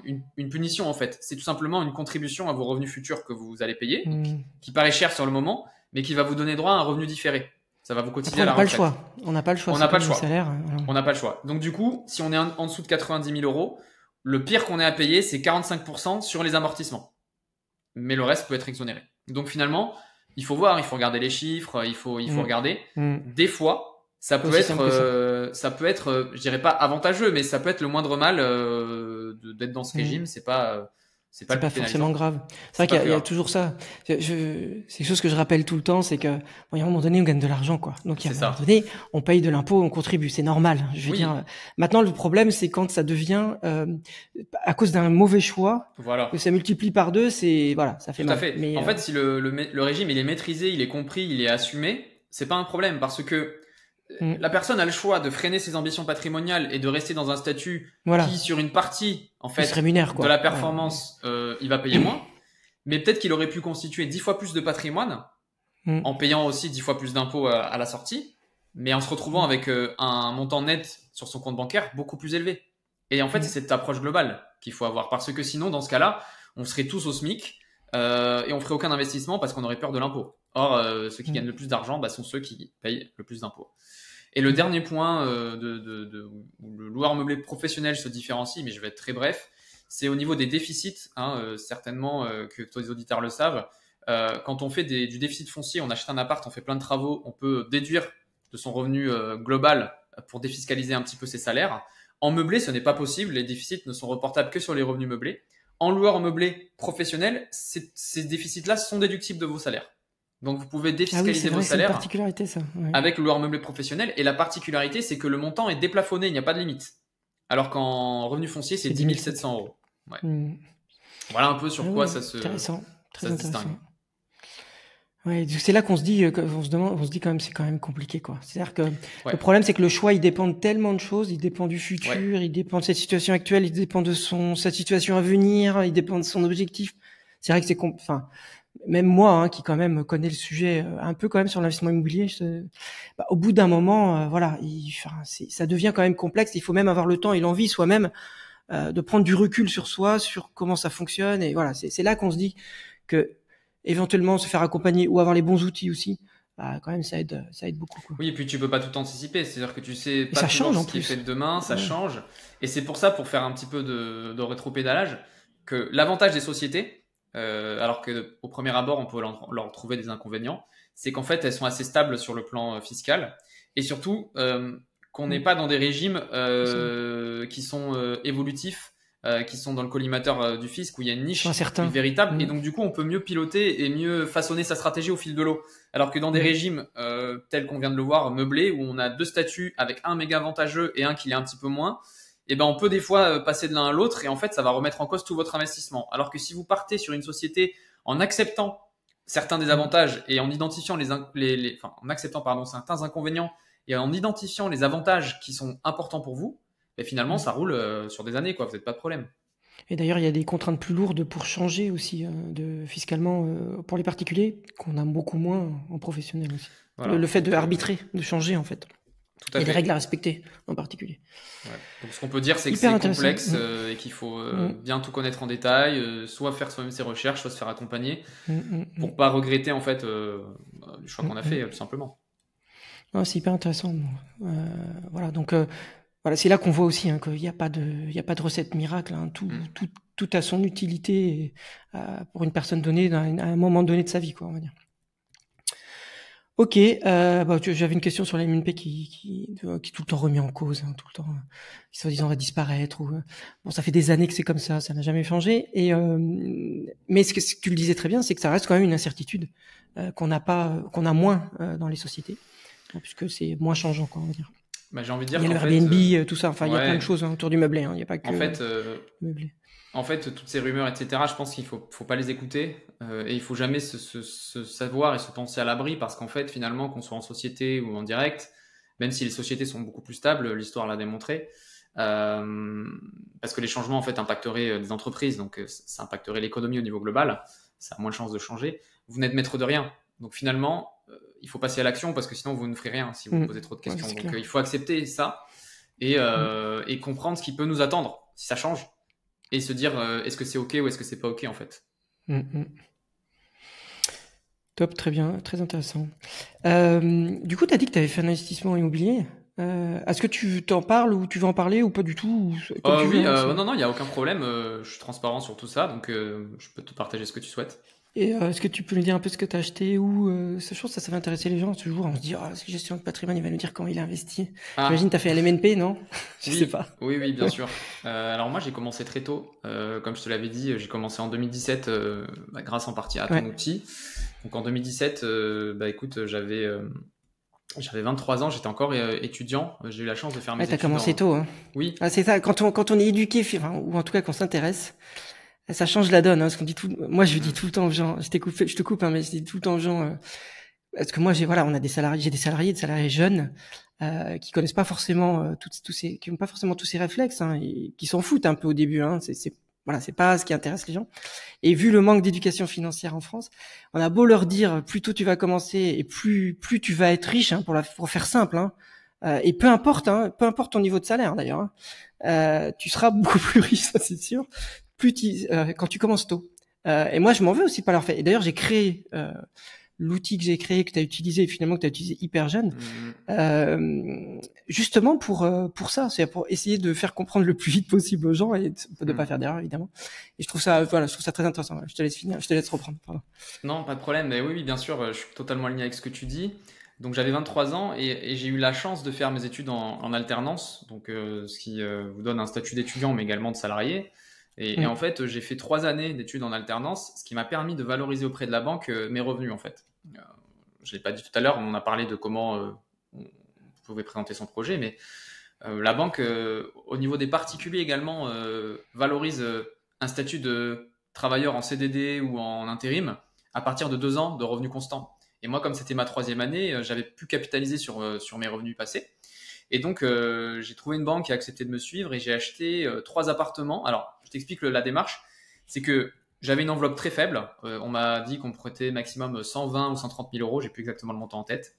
une punition en fait. C'est tout simplement une contribution à vos revenus futurs que vous allez payer, qui paraît cher sur le moment, mais qui va vous donner droit à un revenu différé. Ça va vous cotiser à la retraite. On n'a pas le choix. On n'a pas le choix. On n'a pas le choix. Donc du coup, si on est en dessous de 90 000 euros, le pire qu'on ait à payer, c'est 45% sur les amortissements. Mais le reste peut être exonéré. Donc finalement, il faut voir, il faut regarder les chiffres, il faut regarder. Des fois, ça peut être, je dirais pas avantageux, mais ça peut être le moindre mal d'être dans ce régime. C'est pas forcément grave. C'est vrai qu'il y a toujours ça. C'est quelque chose que je rappelle tout le temps, c'est que il y a un moment donné, on gagne de l'argent, quoi. Donc il y a un moment donné, on paye de l'impôt, on contribue, c'est normal. Je veux dire. Maintenant, le problème, c'est quand ça devient à cause d'un mauvais choix, que ça multiplie par 2, ça fait mal. Tout à fait. Mais, en fait, si le régime il est maîtrisé, il est compris, il est assumé, c'est pas un problème parce que la personne a le choix de freiner ses ambitions patrimoniales et de rester dans un statut qui, sur une partie en fait, de la performance, il va payer moins. Mais peut-être qu'il aurait pu constituer 10 fois plus de patrimoine en payant aussi 10 fois plus d'impôts à la sortie, mais en se retrouvant avec un montant net sur son compte bancaire beaucoup plus élevé. Et en fait, c'est cette approche globale qu'il faut avoir parce que sinon, dans ce cas-là, on serait tous au SMIC et on ferait aucun investissement parce qu'on aurait peur de l'impôt. Or, ceux qui gagnent le plus d'argent sont ceux qui payent le plus d'impôts. Et le dernier point où le loueur meublé professionnel se différencie, mais je vais être très bref, c'est au niveau des déficits. Certainement que tous les auditeurs le savent. Quand on fait du déficit foncier, on achète un appart, on fait plein de travaux, on peut déduire de son revenu global pour défiscaliser un petit peu ses salaires. En meublé, ce n'est pas possible. Les déficits ne sont reportables que sur les revenus meublés. En loueur meublé professionnel, ces déficits-là sont déductibles de vos salaires. Donc, vous pouvez défiscaliser vos salaires avec le loueur meublé professionnel. Et la particularité, c'est que le montant est déplafonné, il n'y a pas de limite. Alors qu'en revenu foncier, c'est 10 700 euros. Ouais. Voilà un peu sur quoi ça se distingue. Ouais, c'est là qu'on se dit, on se dit quand même, c'est quand même compliqué, quoi. C'est-à-dire que le Ouais, problème, c'est que le choix, il dépend de tellement de choses. Il dépend du ouais. futur, il dépend de sa situation actuelle, il dépend de sa situation à venir, il dépend de son objectif. C'est vrai que enfin, même moi, hein, qui quand même connais le sujet un peu quand même sur l'investissement immobilier, au bout d'un moment, voilà, enfin, ça devient quand même complexe. Il faut même avoir le temps et l'envie soi-même de prendre du recul sur soi, sur comment ça fonctionne. Et voilà, c'est là qu'on se dit que éventuellement se faire accompagner ou avoir les bons outils aussi, bah, quand même ça aide beaucoup, quoi. Oui, et puis tu peux pas tout anticiper, c'est-à-dire que tu sais Et pas ça toujours change en ce qui est fait plus. de demain, ça Ouais. change. Et c'est pour ça, pour faire un petit peu de rétropédalage, que l'avantage des sociétés, alors que au premier abord on peut leur trouver des inconvénients, c'est qu'en fait elles sont assez stables sur le plan fiscal, et surtout qu'on n'est Mm. pas dans des régimes C'est ça. qui sont évolutifs, qui sont dans le collimateur du fisc où il y a une Ils sont niche, une incertains. véritable, et Mm. donc du coup on peut mieux piloter et mieux façonner sa stratégie au fil de l'eau. Alors que dans des Mm. régimes tels qu'on vient de le voir, meublés, où on a deux statuts avec un méga avantageux et un qui l'est un petit peu moins, et ben on peut des fois passer de l'un à l'autre, et en fait ça va remettre en cause tout votre investissement. Alors que si vous partez sur une société en acceptant certains des Mm. avantages et en identifiant enfin, en acceptant pardon certains inconvénients et en identifiant les avantages qui sont importants pour vous, et finalement Mm. ça roule sur des années, quoi. Vous n'êtes pas de problème. Et d'ailleurs, il y a des contraintes plus lourdes pour changer aussi fiscalement pour les particuliers qu'on a beaucoup moins en professionnel aussi. Le Voilà. fait de Donc, arbitrer, de changer en fait. tout Il à y a des règles fait. à respecter en particulier. Ouais. Donc ce qu'on peut dire, c'est que Hyper c'est intéressant. complexe et qu'il faut Mm. bien tout connaître en détail, soit faire soi-même ses recherches, soit se faire accompagner, Mm. Mm. Mm. pour pas regretter en fait le choix Mm. qu'on a Mm. fait, tout simplement. Ouais, c'est hyper intéressant. Voilà, donc voilà, c'est là qu'on voit aussi hein, qu'il n'y a pas il y a pas de recette miracle. Hein. Mm. Tout a son utilité pour une personne donnée à un moment donné de sa vie, quoi, on va dire. Ok, j'avais une question sur la MNP qui est tout le temps remis en cause, hein, tout le temps, qui soi-disant va disparaître. Bon, ça fait des années que c'est comme ça n'a jamais changé. Mais ce que tu le disais très bien, c'est que ça reste quand même une incertitude qu'on a moins dans les sociétés, puisque c'est moins changeant, quoi, on va dire. Bah, j'ai envie de Il dire y a le qu'en fait, Airbnb, tout ça. Enfin, il y a plein de ouais, choses hein, autour du meublé. Hein. Il n'y a pas que en fait, le meublé. En fait, toutes ces rumeurs, etc., je pense qu'il faut pas les écouter et il faut jamais se savoir et se penser à l'abri parce qu'en fait, finalement, qu'on soit en société ou en direct, même si les sociétés sont beaucoup plus stables, l'histoire l'a démontré, parce que les changements en fait impacteraient des entreprises, donc ça impacterait l'économie au niveau global, ça a moins de chances de changer. Vous n'êtes maître de rien, donc finalement, il faut passer à l'action parce que sinon vous ne ferez rien si vous posez trop de Ouais, questions. c'est Donc clair. il faut accepter ça et comprendre ce qui peut nous attendre si ça change et se dire est-ce que c'est ok ou est-ce que c'est pas ok en fait. Mm, mm. Top, très bien, très intéressant. Du coup, tu as dit que tu avais fait un investissement immobilier. Est-ce que tu t'en parles ou tu veux en parler ou pas du tout comme tu veux, Oui, hein, non, il n'y a aucun problème. Je suis transparent sur tout ça, donc je peux te partager ce que tu souhaites. Et est-ce que tu peux nous dire un peu ce que tu as acheté ou je pense que ça va intéresser les gens. Toujours, on se dit, ce gestion de patrimoine, il va nous dire comment il a investi. J'imagine Ah, que tu as fait un LMNP, non? Je sais oui, pas. oui, bien sûr. Alors moi, j'ai commencé très tôt. Comme je te l'avais dit, j'ai commencé en 2017 grâce en partie à ton Ouais. outil. Donc en 2017, écoute, j'avais 23 ans, j'étais encore étudiant. J'ai eu la chance de faire Ouais, mes t'as études commencé en... tôt, hein. Oui, Ah, c'est ça. Quand on est éduqué, enfin, ou en tout cas qu'on s'intéresse, ça change la donne. Hein, parce qu'on dit tout. Moi, je dis mm, tout le temps aux gens. Je te coupe, hein, mais je dis tout le temps aux gens. Parce que moi, on a des salariés, j'ai des salariés jeunes qui connaissent pas forcément qui ont pas forcément tous ces réflexes, hein, et qui s'en foutent un peu au début. Hein, voilà, c'est pas ce qui intéresse les gens. Et vu le manque d'éducation financière en France, on a beau leur dire plus tôt tu vas commencer et plus tu vas être riche, hein, pour faire simple. Hein, et peu importe ton niveau de salaire d'ailleurs, hein, tu seras beaucoup plus riche, ça c'est sûr. Quand tu commences tôt. Et moi, je m'en veux aussi pas leur faire. Et d'ailleurs, j'ai créé l'outil que j'ai créé, que tu as utilisé et finalement que tu as utilisé hyper jeune, mm, justement pour ça, c'est pour essayer de faire comprendre le plus vite possible aux gens et de pas mm. faire d'erreur évidemment. Et je trouve ça très intéressant. Je te laisse finir, je te laisse reprendre. Pardon. Non, pas de problème. Mais oui, oui, bien sûr, je suis totalement aligné avec ce que tu dis. Donc j'avais 23 ans et j'ai eu la chance de faire mes études en alternance, donc ce qui vous donne un statut d'étudiant mais également de salarié. Et en fait, j'ai fait 3 années d'études en alternance, ce qui m'a permis de valoriser auprès de la banque mes revenus en fait. Je l'ai pas dit tout à l'heure, on a parlé de comment on pouvait présenter son projet, mais la banque, au niveau des particuliers également, valorise un statut de travailleur en CDD ou en intérim à partir de 2 ans de revenus constants. Et moi, comme c'était ma 3e année, j'avais pu capitaliser sur mes revenus passés. Et donc, j'ai trouvé une banque qui a accepté de me suivre et j'ai acheté 3 appartements. Alors, je t'explique la démarche. C'est que j'avais une enveloppe très faible. On m'a dit qu'on me prêtait maximum 120 ou 130 000 euros. J'ai plus exactement le montant en tête.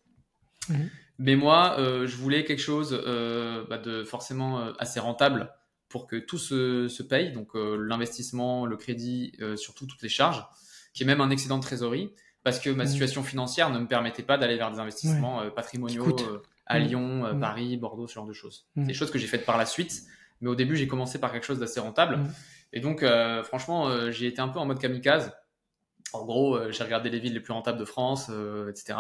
Mais moi, je voulais quelque chose de forcément assez rentable pour que tout se paye. Donc, l'investissement, le crédit, surtout toutes les charges, qui est même un excédent de trésorerie, parce que ma situation financière ne me permettait pas d'aller vers des investissements patrimoniaux à Lyon, Paris, Bordeaux, ce genre de choses. C'est des choses que j'ai faites par la suite. Mais au début, j'ai commencé par quelque chose d'assez rentable. Et donc, franchement, j'ai été un peu en mode kamikaze. En gros, j'ai regardé les villes les plus rentables de France, etc.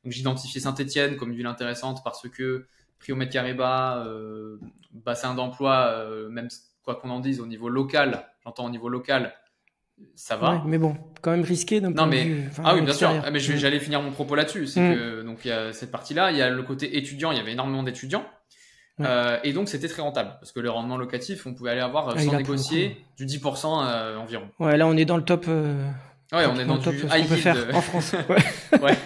Donc, j'ai identifié Saint-Étienne comme une ville intéressante parce que prix au mètre carré bas, bassin d'emploi, même quoi qu'on en dise au niveau local, j'entends au niveau local, ça va. Ouais, mais bon, quand même risqué d'un point de vue. Ah oui, bien sûr. Mais j'allais finir mon propos là-dessus. C'est que donc il y a cette partie-là, il y a le côté étudiant. Il y avait énormément d'étudiants. Et donc, c'était très rentable parce que le rendement locatif, on pouvait aller avoir sans négocier du 10% environ. Ouais, là, on est dans le top. Ouais, on est dans le top. Ce qu'on peut faire en France. Ouais.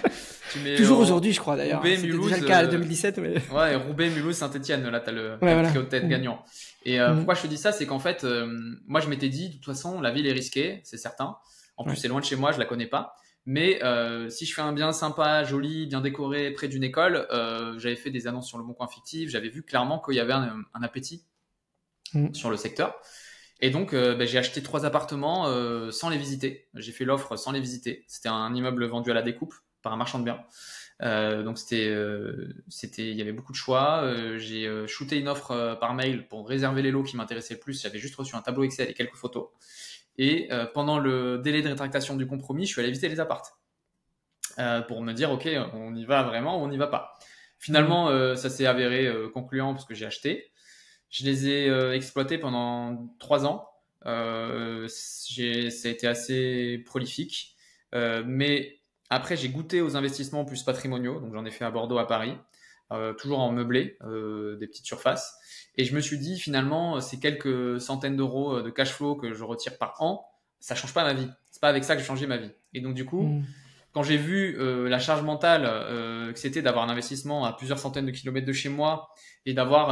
Toujours aujourd'hui, je crois d'ailleurs. Roubaix, c'était Mulhouse, déjà le cas en 2017. Mais... Ouais, Roubaix, Mulhouse, Saint-Étienne. Là, t'as le trio de tête gagnant. Et pourquoi je te dis ça, c'est qu'en fait, moi, je m'étais dit, de toute façon, la ville est risquée, c'est certain. En plus, c'est loin de chez moi, je la connais pas. Mais si je fais un bien sympa, joli, bien décoré, près d'une école, j'avais fait des annonces sur le Bon Coin fictif, j'avais vu clairement qu'il y avait un appétit sur le secteur. Et donc, j'ai acheté 3 appartements sans les visiter. J'ai fait l'offre sans les visiter. C'était un immeuble vendu à la découpe par un marchand de biens. Donc, il y avait beaucoup de choix. J'ai shooté une offre par mail pour réserver les lots qui m'intéressaient le plus. J'avais juste reçu un tableau Excel et quelques photos. Et pendant le délai de rétractation du compromis, je suis allé visiter les apparts pour me dire, OK, on y va vraiment ou on n'y va pas. Finalement, ça s'est avéré concluant parce que j'ai acheté. Je les ai exploités pendant 3 ans. Ça a été assez prolifique. Mais après, j'ai goûté aux investissements plus patrimoniaux. Donc, j'en ai fait à Bordeaux, à Paris, toujours en meublé, des petites surfaces. Et je me suis dit, finalement, ces quelques centaines d'euros de cash flow que je retire par an, ça change pas ma vie. C'est pas avec ça que j'ai changé ma vie. Et donc, du coup, quand j'ai vu la charge mentale que c'était d'avoir un investissement à plusieurs centaines de kilomètres de chez moi et d'avoir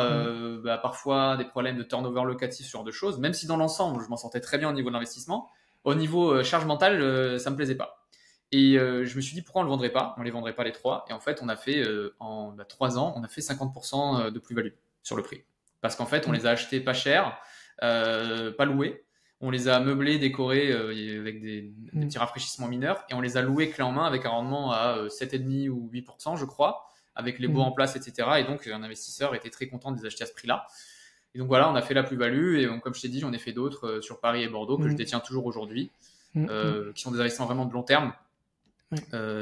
parfois des problèmes de turnover locatif, ce genre de choses, même si dans l'ensemble, je m'en sentais très bien au niveau de l'investissement, au niveau charge mentale, ça me plaisait pas. Et je me suis dit, pourquoi on le vendrait pas? On les vendrait pas les 3. Et en fait, on a fait, en 3 ans, on a fait 50% de plus-value sur le prix. Parce qu'en fait, on les a achetés pas cher, pas loués. On les a meublés, décorés avec des petits rafraîchissements mineurs. Et on les a loués clé en main avec un rendement à 7,5 ou 8%, je crois, avec les baux en place, etc. Et donc, un investisseur était très content de les acheter à ce prix-là. Et donc, voilà, on a fait la plus-value. Et comme je t'ai dit, j'en ai fait d'autres sur Paris et Bordeaux que je détiens toujours aujourd'hui, qui sont des investissements vraiment de long terme,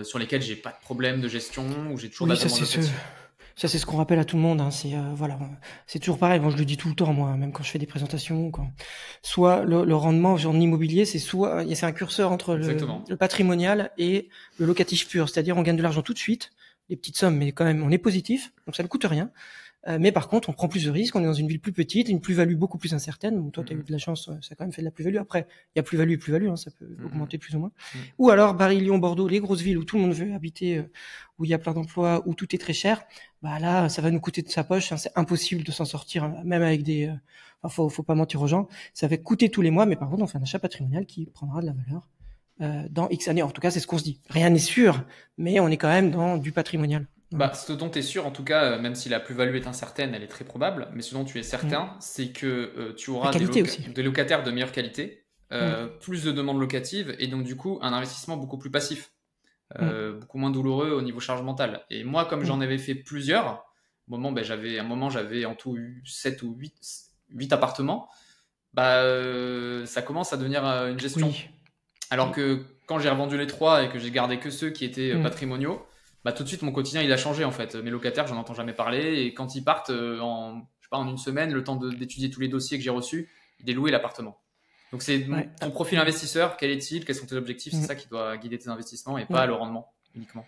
sur lesquels j'ai pas de problème de gestion, où j'ai toujours Ça, c'est ce qu'on rappelle à tout le monde. Hein. C'est toujours pareil. Moi, je le dis tout le temps, moi, même quand je fais des présentations. Soit le rendement en immobilier, c'est un curseur entre le patrimonial et le locatif pur. C'est-à-dire, on gagne de l'argent tout de suite, des petites sommes, mais quand même, on est positif, donc ça ne coûte rien. Mais par contre, on prend plus de risques, on est dans une ville plus petite, une plus-value beaucoup plus incertaine. Donc, toi, tu as eu de la chance, ça a quand même fait de la plus-value. Après, il y a plus-value et plus-value, hein, ça peut augmenter plus ou moins. Ou alors, Paris, Lyon, Bordeaux, les grosses villes où tout le monde veut habiter, où il y a plein d'emplois, où tout est très cher. Bah là, ça va nous coûter de sa poche. Hein, c'est impossible de s'en sortir, même avec des. Faut pas mentir aux gens. Ça va coûter tous les mois, mais par contre, on fait un achat patrimonial qui prendra de la valeur dans X années. En tout cas, c'est ce qu'on se dit. Rien n'est sûr, mais on est quand même dans du patrimonial. Ce dont tu es sûr, en tout cas, même si la plus-value est incertaine, elle est très probable, mais ce dont tu es certain, c'est que tu auras des locataires de meilleure qualité, plus de demandes locatives, et donc du coup, un investissement beaucoup plus passif, beaucoup moins douloureux au niveau charge mentale. Et moi, comme j'en avais fait plusieurs, j'avais en tout eu 7 ou 8 appartements, ça commence à devenir une gestion. Alors que quand j'ai revendu les 3 et que j'ai gardé que ceux qui étaient patrimoniaux, tout de suite, mon quotidien, il a changé, en fait. Mes locataires, j'en entends jamais parler. Et quand ils partent, en une semaine, le temps d'étudier tous les dossiers que j'ai reçus, il est loué l'appartement. Donc, c'est ton profil investisseur, quel est-il, quels sont tes objectifs, c'est ça qui doit guider tes investissements et pas le rendement uniquement.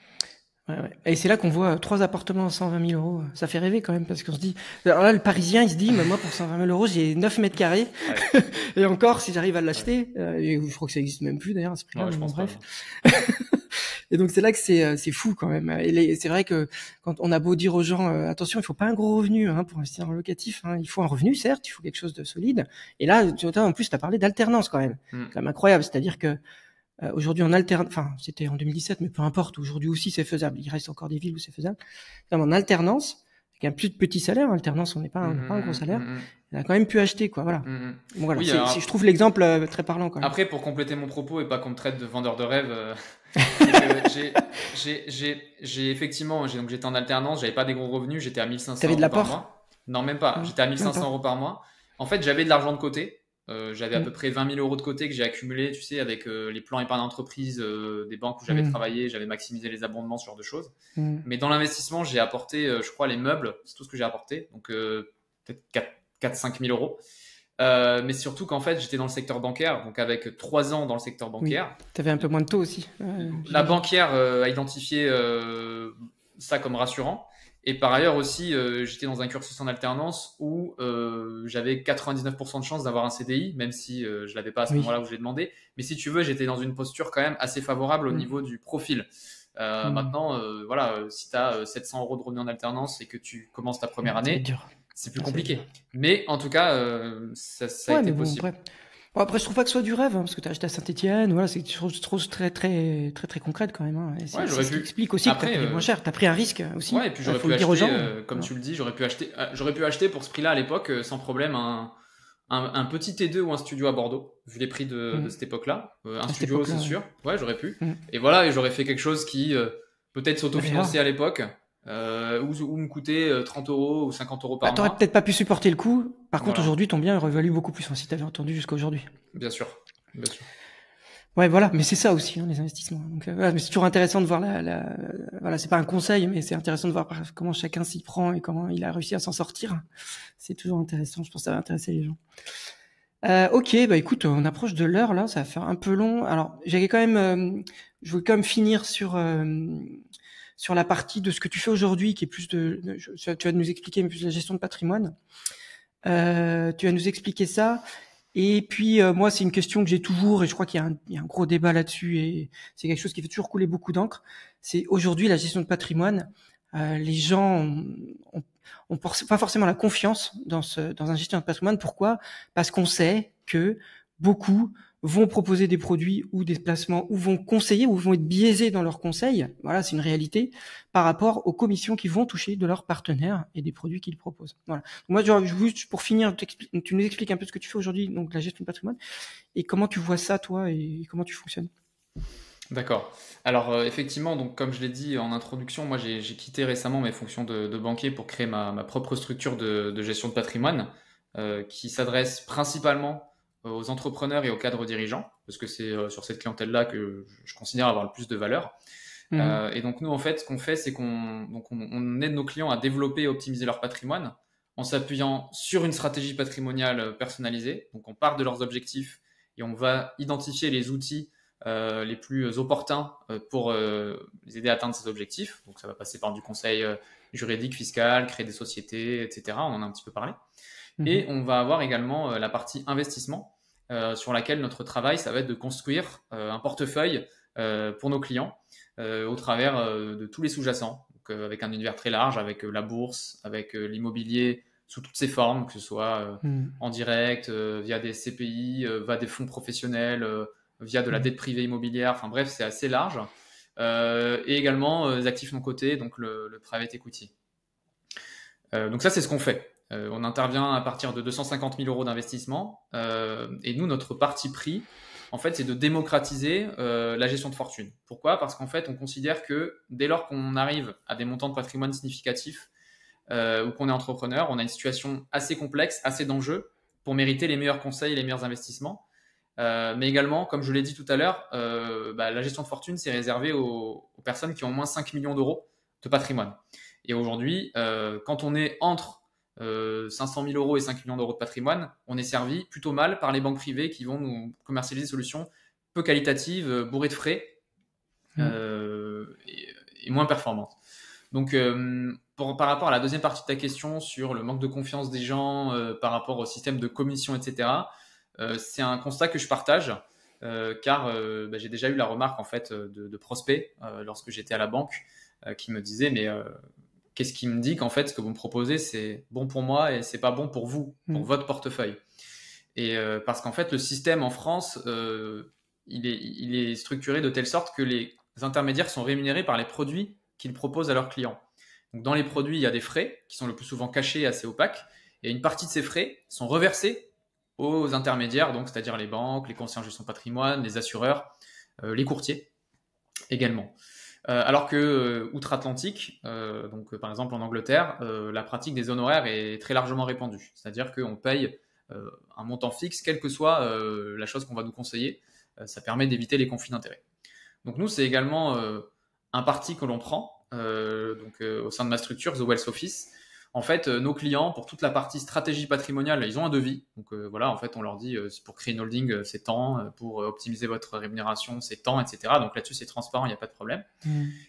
Et c'est là qu'on voit 3 appartements à 120 000 euros. Ça fait rêver quand même, parce qu'on se dit... Alors là, le Parisien, il se dit, moi, pour 120 000 euros, j'ai 9 mètres carrés. Et encore, si j'arrive à l'acheter, et je crois que ça existe même plus, d'ailleurs, à ce prix-là. Je pense bref. Et donc c'est là que c'est fou quand même. Et c'est vrai que quand on a beau dire aux gens attention, il faut pas un gros revenu pour investir en locatif. Il faut un revenu certes, il faut quelque chose de solide. Et là, tu vois, en plus, tu as parlé d'alternance quand même. C'est quand même incroyable. C'est-à-dire que aujourd'hui en alternance, enfin c'était en 2017, mais peu importe. Aujourd'hui aussi c'est faisable. Il reste encore des villes où c'est faisable. Comme en alternance, avec un plus petit salaire, en alternance on n'a pas un gros salaire. Il a quand même pu acheter quoi. Voilà. Bon, voilà. Oui, alors, je trouve l'exemple très parlant quand même. Après, pour compléter mon propos et pas qu'on me traite de vendeur de rêve, j'ai effectivement, donc j'étais en alternance, j'avais pas des gros revenus, j'étais à 1500 euros par mois. Non, même pas. J'étais à 1500 euros par mois. En fait, j'avais de l'argent de côté. J'avais à peu près 20 000 euros de côté que j'ai accumulé, tu sais, avec les plans épargne entreprise des banques où j'avais travaillé, j'avais maximisé les abondements, ce genre de choses. Mais dans l'investissement, j'ai apporté, je crois, les meubles, c'est tout ce que j'ai apporté. Donc, peut-être 4-5 000 euros. Mais surtout qu'en fait, j'étais dans le secteur bancaire, donc avec 3 ans dans le secteur bancaire. Oui. Tu avais un peu moins de taux aussi. La banquière a identifié ça comme rassurant. Et par ailleurs aussi, j'étais dans un cursus en alternance où j'avais 99% de chance d'avoir un CDI, même si je l'avais pas à ce moment-là où je l'ai demandé. Mais si tu veux, j'étais dans une posture quand même assez favorable au niveau du profil. Maintenant, voilà, si tu as 700 euros de revenus en alternance et que tu commences ta première année, c'est plus compliqué. Mais en tout cas, ça a été possible. Bon, après, je trouve pas que ce soit du rêve, parce que tu as acheté à Saint-Etienne, voilà, c'est des choses très, très, très, très concrètes quand même. Et ouais, j'aurais pu. Explique aussi après, que tu as payé moins cher, tu as pris un risque aussi. Ouais, et puis j'aurais pu acheter, comme tu le dis, j'aurais pu acheter pour ce prix-là à l'époque, sans problème, un petit T2 ou un studio à Bordeaux, vu les prix de cette époque-là. Un studio, c'est sûr. Ouais, j'aurais pu. Et voilà, et j'aurais fait quelque chose qui peut-être s'autofinançait à l'époque. Ou me coûter 30 euros ou 50 euros par mois. T'aurais peut-être pas pu supporter le coût. Par contre, aujourd'hui, ton bien aurait valu beaucoup plus, si t'avais entendu jusqu'à aujourd'hui. Bien sûr. Ouais, voilà. Mais c'est ça aussi, les investissements. Donc, voilà, mais c'est toujours intéressant de voir voilà, c'est pas un conseil, mais c'est intéressant de voir comment chacun s'y prend et comment il a réussi à s'en sortir. C'est toujours intéressant. Je pense que ça va intéresser les gens. Ok, bah écoute, on approche de l'heure là, ça va faire un peu long. Alors, je voulais quand même finir sur la partie de ce que tu fais aujourd'hui, qui est plus tu vas nous expliquer plus la gestion de patrimoine. Tu vas nous expliquer ça. Et puis moi, c'est une question que j'ai toujours, et je crois qu'il y a un gros débat là-dessus, et c'est quelque chose qui fait toujours couler beaucoup d'encre. C'est aujourd'hui la gestion de patrimoine. Les gens ont pas forcément la confiance dans un gestion de patrimoine. Pourquoi ? Parce qu'on sait que beaucoup vont proposer des produits ou des placements, ou vont conseiller, ou vont être biaisés dans leurs conseils. Voilà, c'est une réalité par rapport aux commissions qu'ils vont toucher de leurs partenaires et des produits qu'ils proposent. Voilà. Moi, juste pour finir, tu nous expliques un peu ce que tu fais aujourd'hui, donc la gestion de patrimoine, et comment tu vois ça, toi, et comment tu fonctionnes. D'accord. Alors effectivement, donc comme je l'ai dit en introduction, moi j'ai quitté récemment mes fonctions de banquier pour créer ma propre structure de gestion de patrimoine qui s'adresse principalement aux entrepreneurs et aux cadres dirigeants, parce que c'est sur cette clientèle-là que je considère avoir le plus de valeur. Et donc nous, en fait, ce qu'on fait, c'est qu'on aide nos clients à développer et optimiser leur patrimoine en s'appuyant sur une stratégie patrimoniale personnalisée. Donc on part de leurs objectifs et on va identifier les outils les plus opportuns pour les aider à atteindre ces objectifs. Donc ça va passer par du conseil juridique, fiscal, créer des sociétés, etc. On en a un petit peu parlé. Et on va avoir également la partie investissement sur laquelle notre travail, ça va être de construire un portefeuille pour nos clients au travers de tous les sous-jacents, donc, avec un univers très large, avec la bourse, avec l'immobilier sous toutes ses formes, que ce soit en direct, via des CPI, via des fonds professionnels, via de la dette privée immobilière, enfin bref, c'est assez large. Et également les actifs non cotés, donc le private equity. Donc ça, c'est ce qu'on fait. On intervient à partir de 250 000 euros d'investissement. Et nous, notre parti pris, en fait, c'est de démocratiser la gestion de fortune. Pourquoi ? Parce qu'en fait, on considère que dès lors qu'on arrive à des montants de patrimoine significatifs ou qu'on est entrepreneur, on a une situation assez complexe, assez d'enjeux pour mériter les meilleurs conseils et les meilleurs investissements. Mais également, comme je l'ai dit tout à l'heure, la gestion de fortune, c'est réservé aux personnes qui ont au moins 5 millions d'euros de patrimoine. Et aujourd'hui, quand on est entre 500 000 euros et 5 millions d'euros de patrimoine, on est servi plutôt mal par les banques privées qui vont nous commercialiser des solutions peu qualitatives, bourrées de frais et moins performantes. Donc, par rapport à la deuxième partie de ta question sur le manque de confiance des gens par rapport au système de commission, etc., c'est un constat que je partage. car j'ai déjà eu la remarque en fait de prospects lorsque j'étais à la banque qui me disaient mais qu'est-ce qui me dit qu'en fait ce que vous me proposez c'est bon pour moi et c'est pas bon pour vous, pour votre portefeuille. Et parce qu'en fait le système en France il est structuré de telle sorte que les intermédiaires sont rémunérés par les produits qu'ils proposent à leurs clients. Donc dans les produits il y a des frais qui sont le plus souvent cachés, assez opaques, et une partie de ces frais sont reversés aux intermédiaires, donc c'est-à-dire les banques, les conseillers en gestion de patrimoine, les assureurs, les courtiers également. Alors que outre-Atlantique, donc par exemple en Angleterre, la pratique des honoraires est très largement répandue. C'est-à-dire qu'on paye un montant fixe, quelle que soit la chose qu'on va nous conseiller. Ça permet d'éviter les conflits d'intérêts. Donc nous, c'est également un parti que l'on prend au sein de ma structure, The Wealth Office. En fait, nos clients, pour toute la partie stratégie patrimoniale, ils ont un devis. Donc voilà, en fait, on leur dit pour créer une holding, c'est tant, pour optimiser votre rémunération, c'est tant, etc. Donc là-dessus, c'est transparent, il n'y a pas de problème.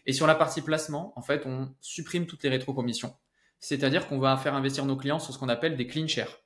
Et sur la partie placement, en fait, on supprime toutes les rétrocommissions. C'est-à-dire qu'on va faire investir nos clients sur ce qu'on appelle des clean shares.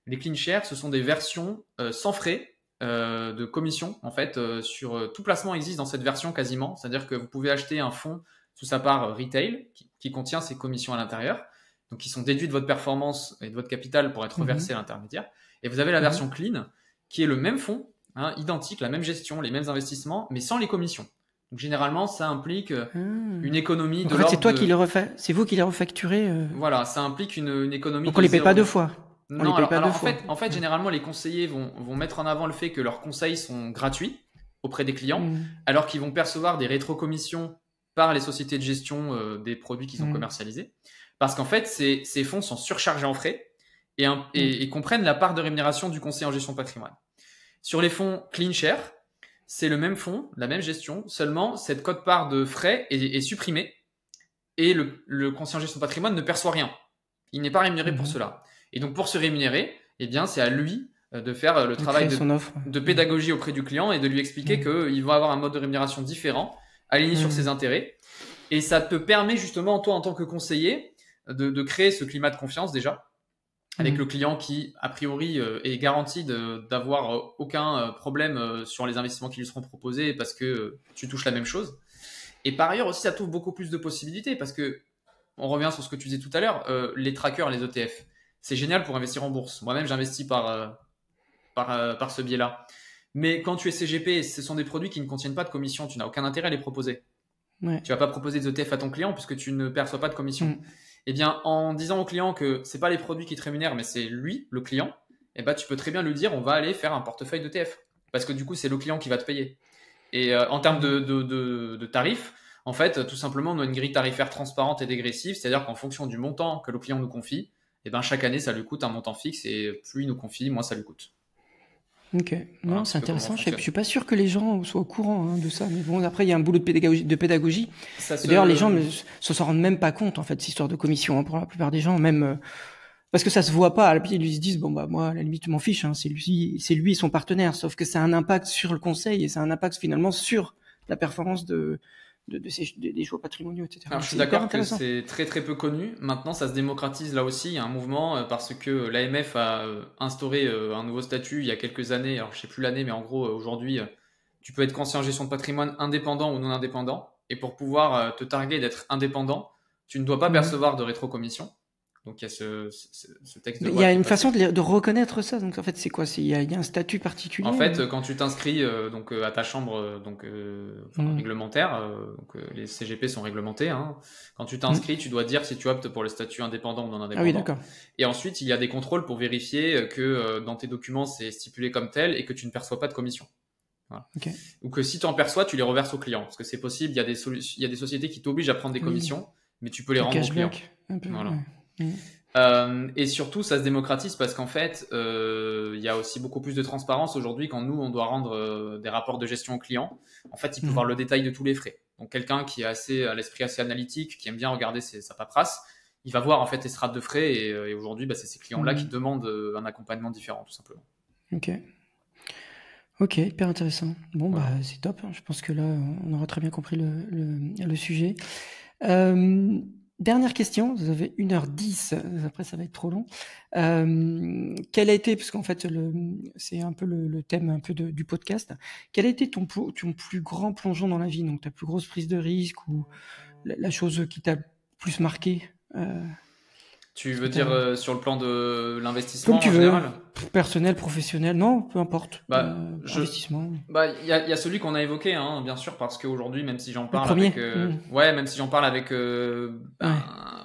Les clean shares, ce sont des versions sans frais de commission. En fait, sur tout placement existe dans cette version quasiment. C'est-à-dire que vous pouvez acheter un fonds sous sa part retail qui contient ces commissions à l'intérieur. Donc qui sont déduits de votre performance et de votre capital pour être reversés à l'intermédiaire. Et vous avez la version clean, qui est le même fonds, identique, la même gestion, les mêmes investissements, mais sans les commissions. Donc généralement, ça implique une économie de l'ordre. C'est toi qui les refais, c'est vous qui les refacturez. Voilà, ça implique une économie. Donc on les paye pas deux fois. Non, en fait, généralement, les conseillers vont mettre en avant le fait que leurs conseils sont gratuits auprès des clients, alors qu'ils vont percevoir des rétrocommissions par les sociétés de gestion des produits qu'ils ont commercialisés. Parce qu'en fait, ces fonds sont surchargés en frais et comprennent la part de rémunération du conseiller en gestion de patrimoine. Sur les fonds Clean Share, c'est le même fonds, la même gestion, seulement cette quote-part de frais est supprimée et le conseiller en gestion de patrimoine ne perçoit rien. Il n'est pas rémunéré pour cela. Et donc, pour se rémunérer, eh bien, c'est à lui de faire le travail de pédagogie auprès du client et de lui expliquer qu'il va avoir un mode de rémunération différent, aligné sur ses intérêts. Et ça te permet justement, toi, en tant que conseiller, de créer ce climat de confiance déjà avec le client qui, a priori, est garanti d'avoir aucun problème sur les investissements qui lui seront proposés parce que tu touches la même chose. Et par ailleurs aussi, ça t'ouvre beaucoup plus de possibilités parce que, on revient sur ce que tu disais tout à l'heure, les trackers, les ETF, c'est génial pour investir en bourse. Moi-même, j'investis par ce biais-là. Mais quand tu es CGP, ce sont des produits qui ne contiennent pas de commission. Tu n'as aucun intérêt à les proposer. Tu vas pas proposer des ETF à ton client puisque tu ne perçois pas de commission. Eh bien, en disant au client que c'est pas les produits qui te rémunèrent, mais c'est lui, le client, eh ben, tu peux très bien lui dire, on va aller faire un portefeuille d'ETF. Parce que du coup, c'est le client qui va te payer. Et en termes de tarifs, en fait, tout simplement, on a une grille tarifaire transparente et dégressive, c'est-à-dire qu'en fonction du montant que le client nous confie, eh ben, chaque année, ça lui coûte un montant fixe et plus il nous confie, moins ça lui coûte. Ok, non, c'est intéressant. Je suis pas sûr que les gens soient au courant de ça, mais bon, après il y a un boulot de pédagogie. D'ailleurs, les gens s'en rendent même pas compte en fait, cette histoire de commission pour la plupart des gens, même parce que ça se voit pas. À la limite, ils se disent bon bah moi, à la limite, je m'en fiche, c'est lui son partenaire. Sauf que ça a un impact sur le conseil et ça a un impact finalement sur la performance des choix patrimoniaux, etc. Alors, je suis d'accord que c'est très très peu connu. Maintenant, ça se démocratise là aussi. Il y a un mouvement parce que l'AMF a instauré un nouveau statut il y a quelques années. Alors, je sais plus l'année, mais en gros, aujourd'hui, tu peux être conseiller en gestion de patrimoine indépendant ou non indépendant. Et pour pouvoir te targuer d'être indépendant, tu ne dois pas percevoir de rétrocommission. Donc, il y a ce texte de loi. Il y a une façon de reconnaître ça. Donc, en fait, c'est quoi? Il y a un statut particulier? En fait, quand tu t'inscris à ta chambre réglementaire, les CGP sont réglementés. Quand tu t'inscris, tu dois dire si tu optes pour le statut indépendant ou non indépendant. Ah oui, d'accord. Et ensuite, il y a des contrôles pour vérifier que dans tes documents, c'est stipulé comme tel et que tu ne perçois pas de commission. Voilà. Okay. Ou que si tu en perçois, tu les reverses au client. Parce que c'est possible, il y a des sociétés qui t'obligent à prendre des commissions, mais tu peux les rendre au client. Voilà. Et surtout, ça se démocratise parce qu'en fait, il y a aussi beaucoup plus de transparence aujourd'hui quand nous, on doit rendre des rapports de gestion aux clients. En fait, il peut voir le détail de tous les frais. Donc, quelqu'un qui a l'esprit assez analytique, qui aime bien regarder sa paperasse, il va voir en fait les strates de frais et aujourd'hui, c'est ces clients-là qui demandent un accompagnement différent, tout simplement. Ok, hyper intéressant. Bon, c'est top. Je pense que là, on aura très bien compris le sujet. Dernière question, vous avez 1h10, après ça va être trop long. Quel a été, parce qu'en fait c'est un peu le thème un peu du podcast, quel a été ton plus grand plongeon dans la vie, donc ta plus grosse prise de risque ou la chose qui t'a plus marqué Tu est-ce veux que dire t'as- sur le plan de Comme l'investissement tu en veux, général? personnel, professionnel, non, peu importe, Bah, je, investissement. il y a celui qu'on a évoqué, hein, bien sûr, parce qu'aujourd'hui, même si j'en Le parle premier. avec, ouais, même si j'en parle avec, Ouais.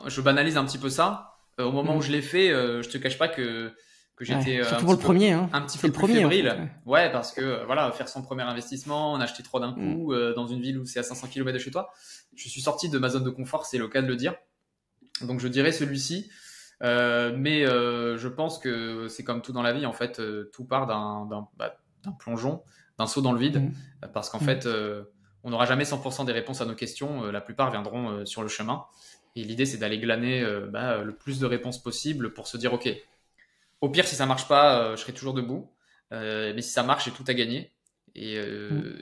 je banalise un petit peu ça. Au moment où je Mm. l'ai fait, je te cache pas que Ouais. j'étais Surtout pour le premier, hein. un petit C'est peu le plus premier en fait. fébrile. Ouais. Ouais, parce que voilà, faire son premier investissement, en acheter trois d'un Mm. coup, dans une ville où c'est à 500 km de chez toi. Je suis sorti de ma zone de confort, c'est le cas de le dire. Donc je dirais celui-ci. Mais je pense que c'est comme tout dans la vie, en fait, tout part d'un plongeon, d'un saut dans le vide, Mm. parce qu'en Mm. fait, on n'aura jamais 100% des réponses à nos questions, la plupart viendront sur le chemin. Et l'idée, c'est d'aller glaner le plus de réponses possible pour se dire, ok, au pire, si ça marche pas, je serai toujours debout, mais si ça marche, j'ai tout à gagner. Mm.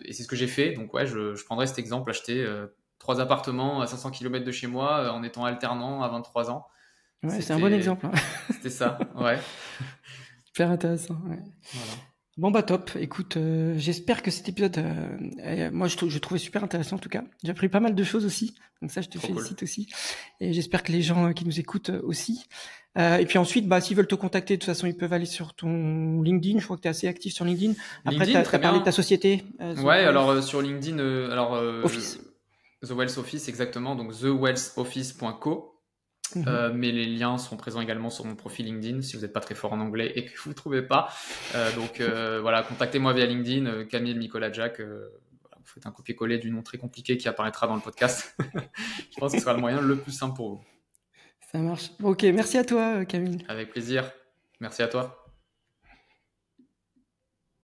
Et c'est ce que j'ai fait. Donc ouais, je prendrais cet exemple, acheter 3 appartements à 500 km de chez moi en étant alternant à 23 ans. Ouais, c'est un bon C'était, exemple, hein. c'était ça, ouais. Super intéressant. Ouais. Voilà. Bon bah top. Écoute, j'espère que cet épisode, moi je trouvais super intéressant en tout cas. J'ai appris pas mal de choses aussi, donc ça je te Trop cool. félicite aussi. Et j'espère que les gens qui nous écoutent aussi. Et puis ensuite, bah s'ils veulent te contacter, de toute façon ils peuvent aller sur ton LinkedIn. Je crois que tu es assez actif sur LinkedIn. Après, LinkedIn, t'as très parlé de bien. ta société, The Ouais, Wealth alors sur LinkedIn, Office. The Wealth Office, exactement, donc thewealthoffice.co. Mhm. Mais les liens sont présents également sur mon profil LinkedIn si vous n'êtes pas très fort en anglais et que vous ne trouvez pas. Donc voilà, contactez-moi via LinkedIn, Camille Nicolas Jack. Voilà, vous faites un copier-coller du nom très compliqué qui apparaîtra dans le podcast. Je pense que ce sera le moyen le plus simple pour vous. Ça marche. Ok, merci à toi, Camille. Avec plaisir. Merci à toi.